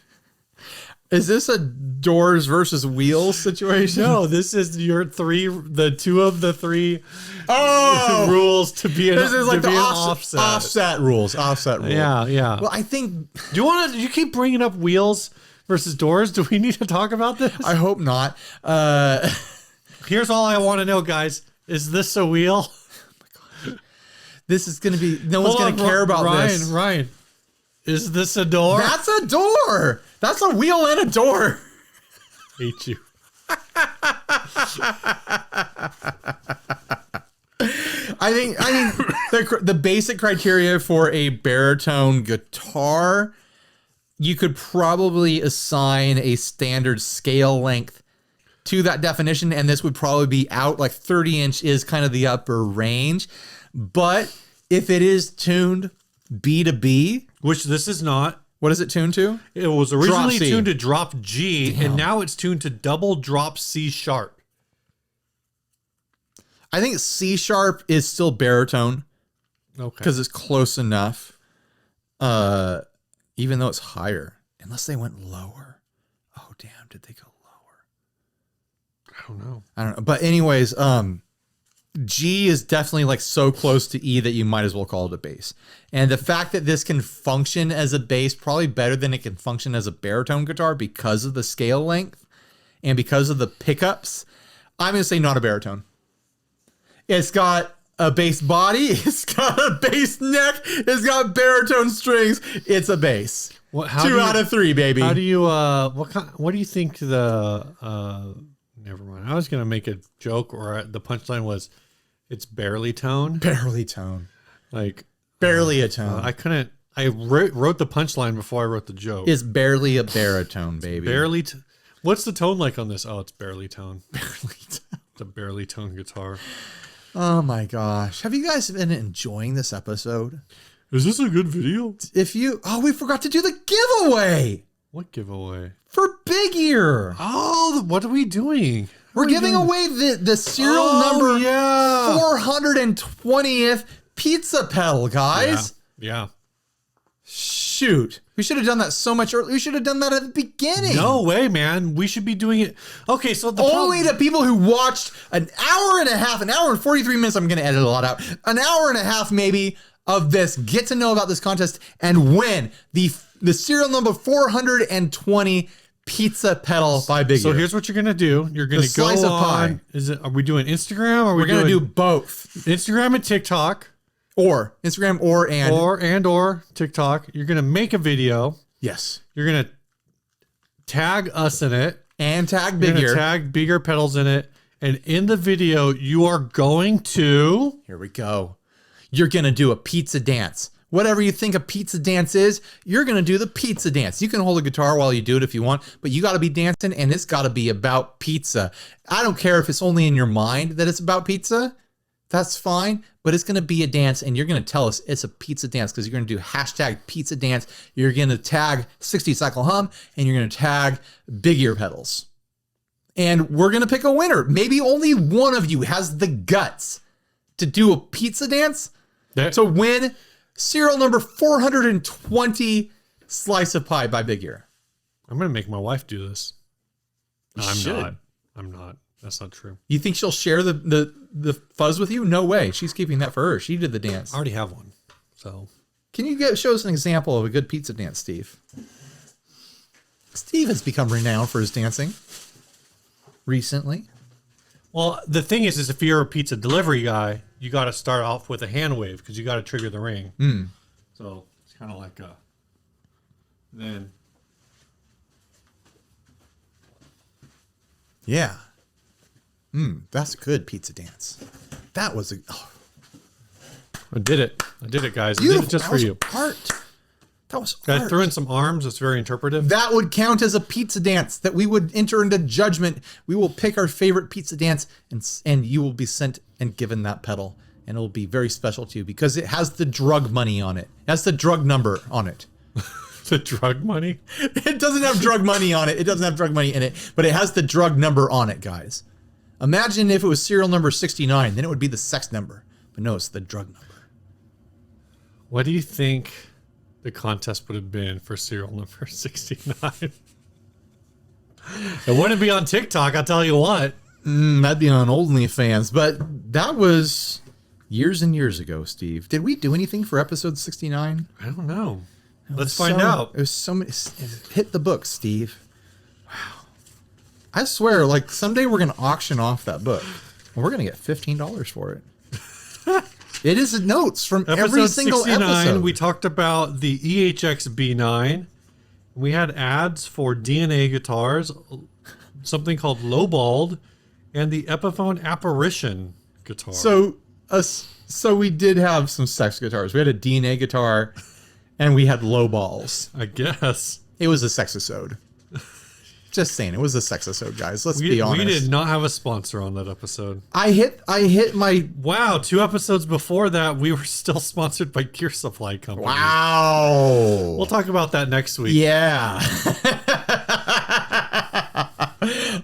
Is this a doors versus wheels situation? No, this is your 2 of the 3 rules to be an, this is like the offset. Offset rules. Yeah. Well, I think. Do you keep bringing up wheels versus doors? Do we need to talk about this? I hope not. Here's all I want to know, guys. Is this a wheel? Oh my God. This is going to be. No one's going to care about this. Ryan. Is this a door? That's a door. That's a wheel and a door. Hate you. I think the basic criteria for a baritone guitar, you could probably assign a standard scale length to that definition, and this would probably be out like 30-inch is kind of the upper range. But if it is tuned B to B, which this is not. What is it tuned to? It was originally tuned to drop G, and now it's tuned to double drop C sharp. I think C sharp is still baritone. Okay. Because it's close enough. Even though it's higher. Unless they went lower. Oh, damn. Did they go lower? I don't know. But anyways, G is definitely like so close to E that you might as well call it a bass. And the fact that this can function as a bass probably better than it can function as a baritone guitar because of the scale length and because of the pickups, I'm going to say not a baritone. It's got a bass body. It's got a bass neck. It's got baritone strings. It's a bass. 2 out of 3, baby. How do you, what do you think the, never mind. I was going to make a joke or the punchline was, it's barely tone. Barely tone. Like barely a tone. I wrote the punchline before I wrote the joke. It's barely a baritone, baby. What's the tone like on this? Oh, it's barely tone. Barely tone. It's a barely tone guitar. Oh my gosh. Have you guys been enjoying this episode? Is this a good video? We forgot to do the giveaway. What giveaway? For Big Ear. Oh, what are we doing? We're giving away the serial number 420th pizza pedal, guys. Yeah. Shoot. We should have done that so much earlier. We should have done that at the beginning. No way, man. We should be doing it. Okay, so only the people who watched an hour and 43 minutes, I'm going to edit a lot out, an hour and a half maybe of this, get to know about this contest and win the serial number 420 pizza pedal by Big Ear. So here's what you're gonna do. You're gonna go on. Are we doing Instagram? We're gonna do both. Instagram and TikTok, or Instagram or TikTok. You're gonna make a video. Yes. You're gonna tag us in it and tag Big Ear. Tag Big Ear pedals in it, And in the video, you are going to... Here we go. You're going to do a pizza dance. Whatever you think a pizza dance is, you're going to do the pizza dance. You can hold a guitar while you do it if you want, but you got to be dancing, and it's got to be about pizza. I don't care if it's only in your mind that it's about pizza. That's fine, but it's going to be a dance, and you're going to tell us it's a pizza dance because you're going to do hashtag pizza dance. You're going to tag 60 Cycle Hum, and you're going to tag Big Ear Pedals. And we're going to pick a winner. Maybe only one of you has the guts to do a pizza dance to win serial number 420 Slice of Pie by Big Ear. I'm going to make my wife do this. No, I'm should. not. I'm not. That's not true. You think she'll share the fuzz with you? No way. She's keeping that for her. She did the dance. I already have one. So, Can you show us an example of a good pizza dance, Steve? Steve has become renowned for his dancing recently. well, the thing is if you're a pizza delivery guy, you got to start off with a hand wave because you got to trigger the ring. So it's kind of like then. Yeah. That's a good pizza dance. That was I did it, guys. I beautiful. did it just That for was you. art. That was I art. threw in some arms. It's very interpretive. That would count as a pizza dance that we would enter into judgment. We will pick our favorite pizza dance and you will be sent and given that pedal. And it will be very special to you because it has the drug money on it. It has the drug number on it. The drug money. It doesn't have drug money on it. It doesn't have drug money in it, but it has the drug number on it, guys. Imagine if it was serial number 69, then it would be the sex number. But no, it's the drug number. What do you think the contest would have been for serial number 69? It wouldn't be on TikTok, I'll tell you what. That'd be on OnlyFans, but that was years and years ago, Steve. Did we do anything for episode 69? I don't know. Let's find out. It was so many. Hit the book, Steve. Wow. I swear, like someday we're going to auction off that book. And we're going to get $15 for it. It is notes from every Episode single 69, episode. we talked about the EHX B9. We had ads for DNA guitars, something called Lowballed, and the Epiphone Apparition guitar. So we did have some sex guitars. We had a DNA guitar, and we had low balls. I guess. It was a sexisode. Just saying, it was a sexisode, guys. Let's be honest. We did not have a sponsor on that episode. I hit my Wow, 2 episodes before that, we were still sponsored by Gear Supply Company. wow. We'll talk about that next week. Yeah.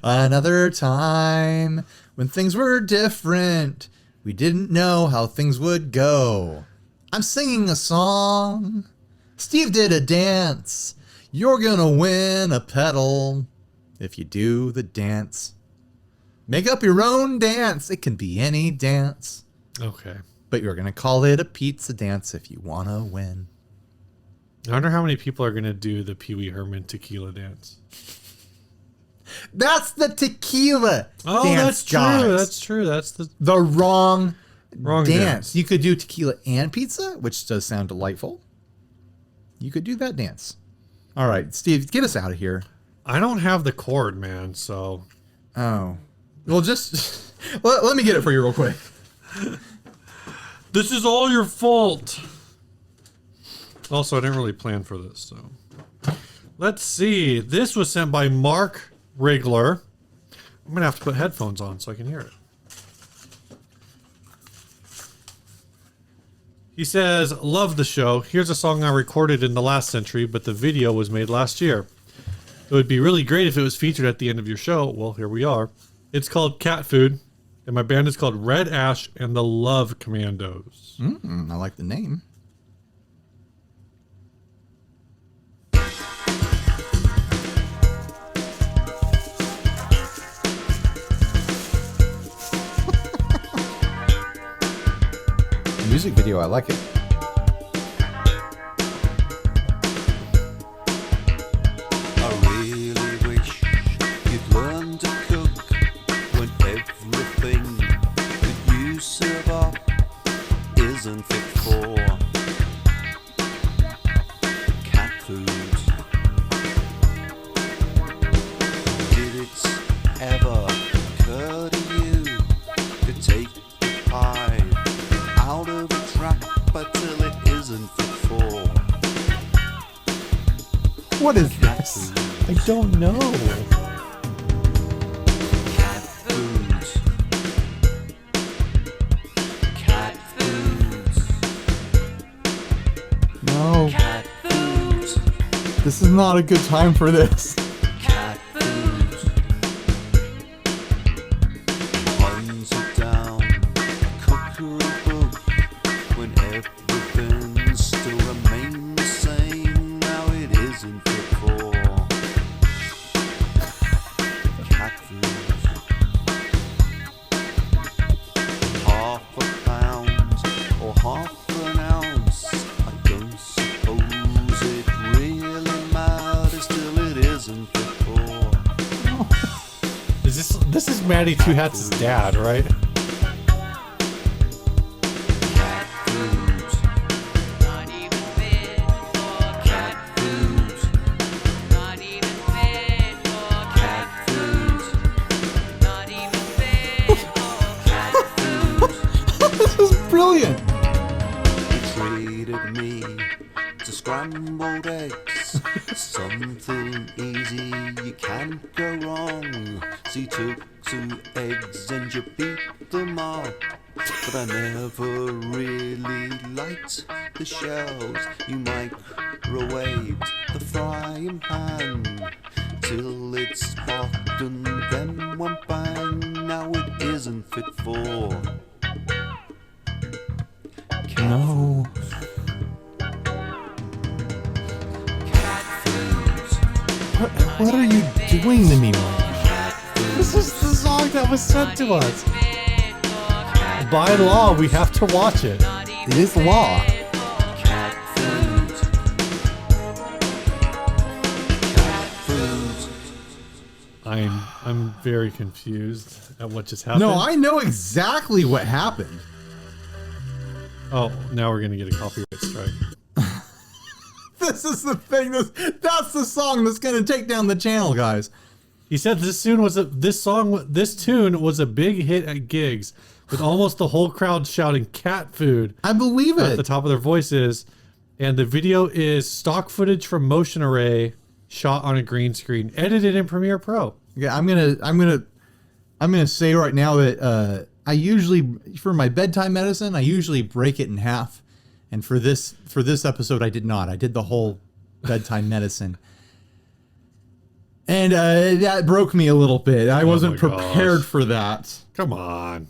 Another time when things were different. We didn't know how things would go. I'm singing a song. Steve did a dance. You're gonna win a pedal if you do the dance. Make up your own dance. It can be any dance. Okay. But you're gonna call it a pizza dance if you wanna win. I wonder how many people are going to do the Pee Wee Herman tequila dance. That's the tequila Oh, dance, that's true. guys. That's true. That's the wrong Wrong dance. dance. You could do tequila and pizza, which does sound delightful. You could do that dance. All right, Steve, get us out of here. I don't have the cord, man, so. Oh. Well, just let me get it for you real quick. This is all your fault. Also, I didn't really plan for this, so. Let's see. This was sent by Mark Rigler. I'm going to have to put headphones on so I can hear it. He says, love the show. Here's a song I recorded in the last century, but the video was made last year. It would be really great if it was featured at the end of your show. Well, here we are. It's called Cat Food, and my band is called Red Ash and the Love Commandos. I like the name. Music video, I like it. I really wish you'd learn to cook when everything that you serve up isn't fit for cat food. Did it ever occur to you What is this? I don't know. Cat food. Cat food. No, Cat food. this is not a good time for this. Cat food. Runs it down a cookery book when everything still remains the same. Now it isn't before. Cat food. Half a pound or half an ounce. I don't suppose it really matters. Still it isn't before. This is Matty Two Hats' dad, right? Cat food. Not even fit for Cat food. not even fit for Cat food. not even fit for Cat food. This is brilliant. He treated me to scrambled eggs. Something easy, you can't go wrong. So you took 2 eggs and you beat them up. But I never really liked the shells. You microwaved the frying pan till it sparked and then went bang. Now it isn't fit for. No. What are you doing to me, Mike? This is the song that was sent to us. By law, we have to watch it. It is law. Cat food. Cat food. I'm very confused at what just happened. No, I know exactly what happened. Oh, now we're gonna get a copyright strike. This is the thing. That's the song that's going to take down the channel, guys. He said this tune was a big hit at gigs, with almost the whole crowd shouting "cat food" I believe at the it. top of their voices, and the video is stock footage from Motion Array shot on a green screen, edited in Premiere Pro. Yeah, I'm gonna say right now that I usually, for my bedtime medicine, I usually break it in half. And for this episode, I did not. I did the whole bedtime medicine. And that broke me a little bit. I wasn't my prepared gosh. for that. Come on.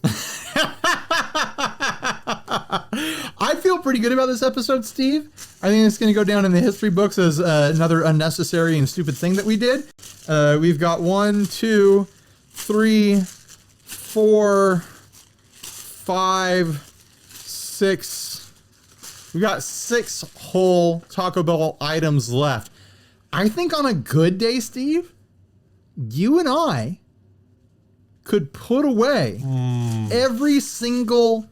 I feel pretty good about this episode, Steve. I think it's going to go down in the history books as another unnecessary and stupid thing that we did. We've got 1, 2, 3, 4, 5, 6. We got 6 whole Taco Bell items left. I think on a good day, Steve, you and I could put away every single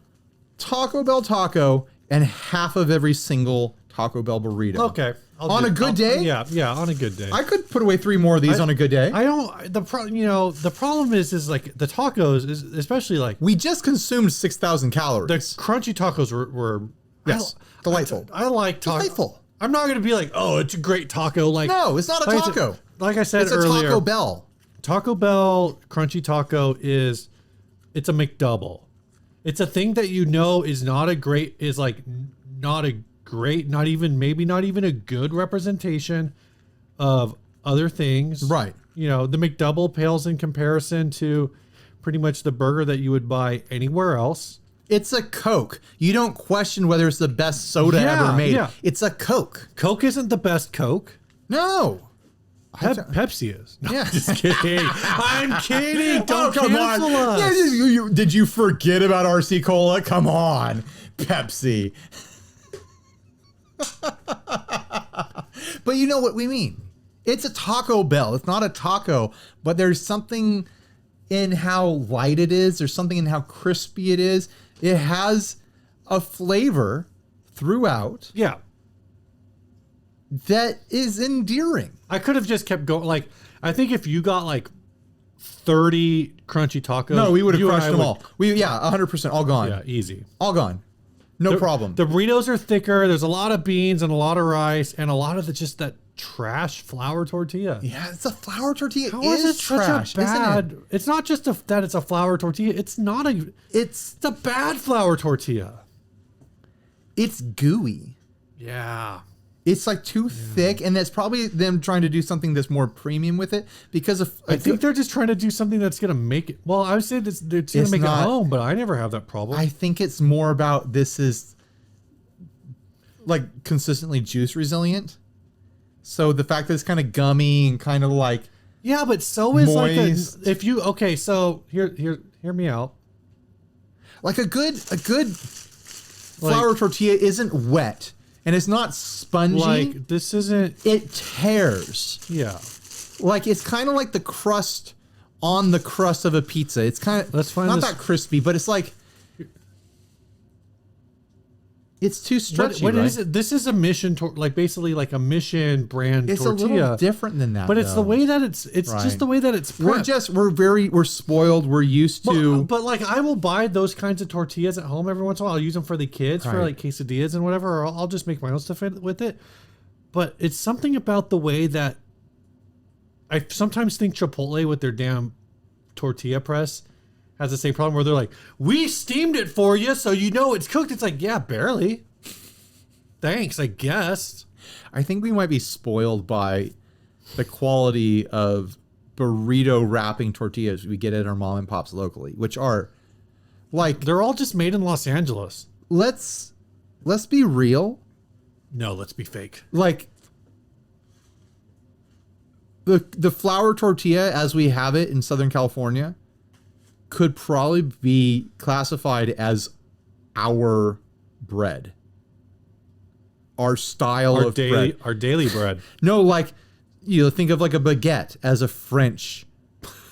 Taco Bell taco and half of every single Taco Bell burrito. Okay. On a good day? Yeah, on a good day. I could put away 3 more of these on a good day. I don't. The problem is like the tacos is especially like We just consumed 6,000 calories. the crunchy tacos were Yes, delightful. I like tacos. Delightful. I'm not gonna be like, oh, it's a great taco. Like No, it's not a like taco. Like I said It's a earlier, Taco Bell. Taco Bell crunchy taco it's a McDouble. It's a thing that is not a great, not even a good representation of other things. Right. The McDouble pales in comparison to pretty much the burger that you would buy anywhere else. It's a Coke. You don't question whether it's the best soda ever made. Yeah. It's a Coke. Coke isn't the best Coke. No. Pepsi is. No, Yeah. just kidding. I'm kidding. Don't come cancel on. us. Yeah, did you forget about RC Cola? Come on. Pepsi. But you know what we mean. It's a Taco Bell. It's not a taco, but there's something in how light it is. There's something in how crispy it is. It has a flavor throughout Yeah. that is endearing. I could have just kept going. Like, I think if you got like 30 crunchy tacos. No, we would have you and crushed I them would- all. 100% all gone. Yeah, easy. All gone. No problem. The burritos are thicker. There's a lot of beans and a lot of rice and a lot of just that trash flour tortilla. Yeah, it's a flour tortilla. How is is it trash, such a bad? isn't it? It's not just that it's a flour tortilla. It's not a. It's a bad flour tortilla. It's gooey. Yeah. It's like too thick, and that's probably them trying to do something that's more premium with it because of. I think they're just trying to do something that's gonna make it. Well, I would say it's gonna It's make not- it home, but I never have that problem. I think it's more about this is like consistently juice resilient. So the fact that it's kind of gummy and kind of like yeah, but so is moist. like if you okay. So hear me out. a good flour tortilla isn't wet and it's not spongy. Like this isn't. It tears. Yeah. Like it's kind of like the crust on the crust of a pizza. It's kind of Let's find not this- that crispy, but it's like it's too stretchy. What right? is it? This is a Mission, like basically like a Mission brand It's tortilla. a little different than that, but it's the though. way that it's Right. just the way that it's. We're prepped. we're spoiled. We're used to. But like I will buy those kinds of tortillas at home every once in a while. I'll use them for the kids for Right. like quesadillas and whatever, or I'll just make my own stuff with it. But it's something about the way that I sometimes think Chipotle with their damn tortilla press has the same problem where they're like, "We steamed it for you, so you know it's cooked." It's like, yeah, barely. Thanks, I guess. I think we might be spoiled by the quality of burrito wrapping tortillas we get at our mom and pops locally, which are like They're all just made in Los Angeles. let's be real. No, let's be fake. Like the flour tortilla as we have it in Southern California could probably be classified as our bread. Our style of bread. Our daily bread. No, like you think of like a baguette as a French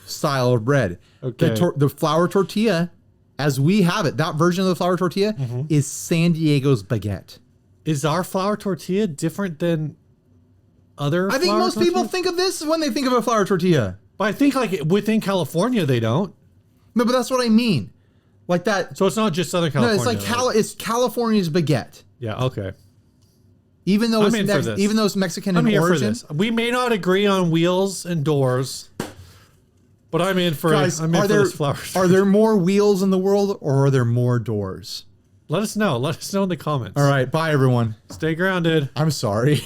style of bread. Okay. The flour tortilla, as we have it, that version of the flour tortilla is San Diego's baguette. Is our flour tortilla different than other? I think flour most people tortillas? think of this when they think of a flour tortilla. But I think like within California they don't. No, but that's what I mean. Like that. So it's not just Southern California. No, it's like it's California's baguette. Yeah. Okay. Even though I'm in for this. even though it's Mexican I'm in here origin. for this. We may not agree on wheels and doors, but I'm in for. Guys, I'm in are for there this flour. are there more wheels in the world or are there more doors? Let us know. Let us know in the comments. All right, bye everyone. Stay grounded. I'm sorry.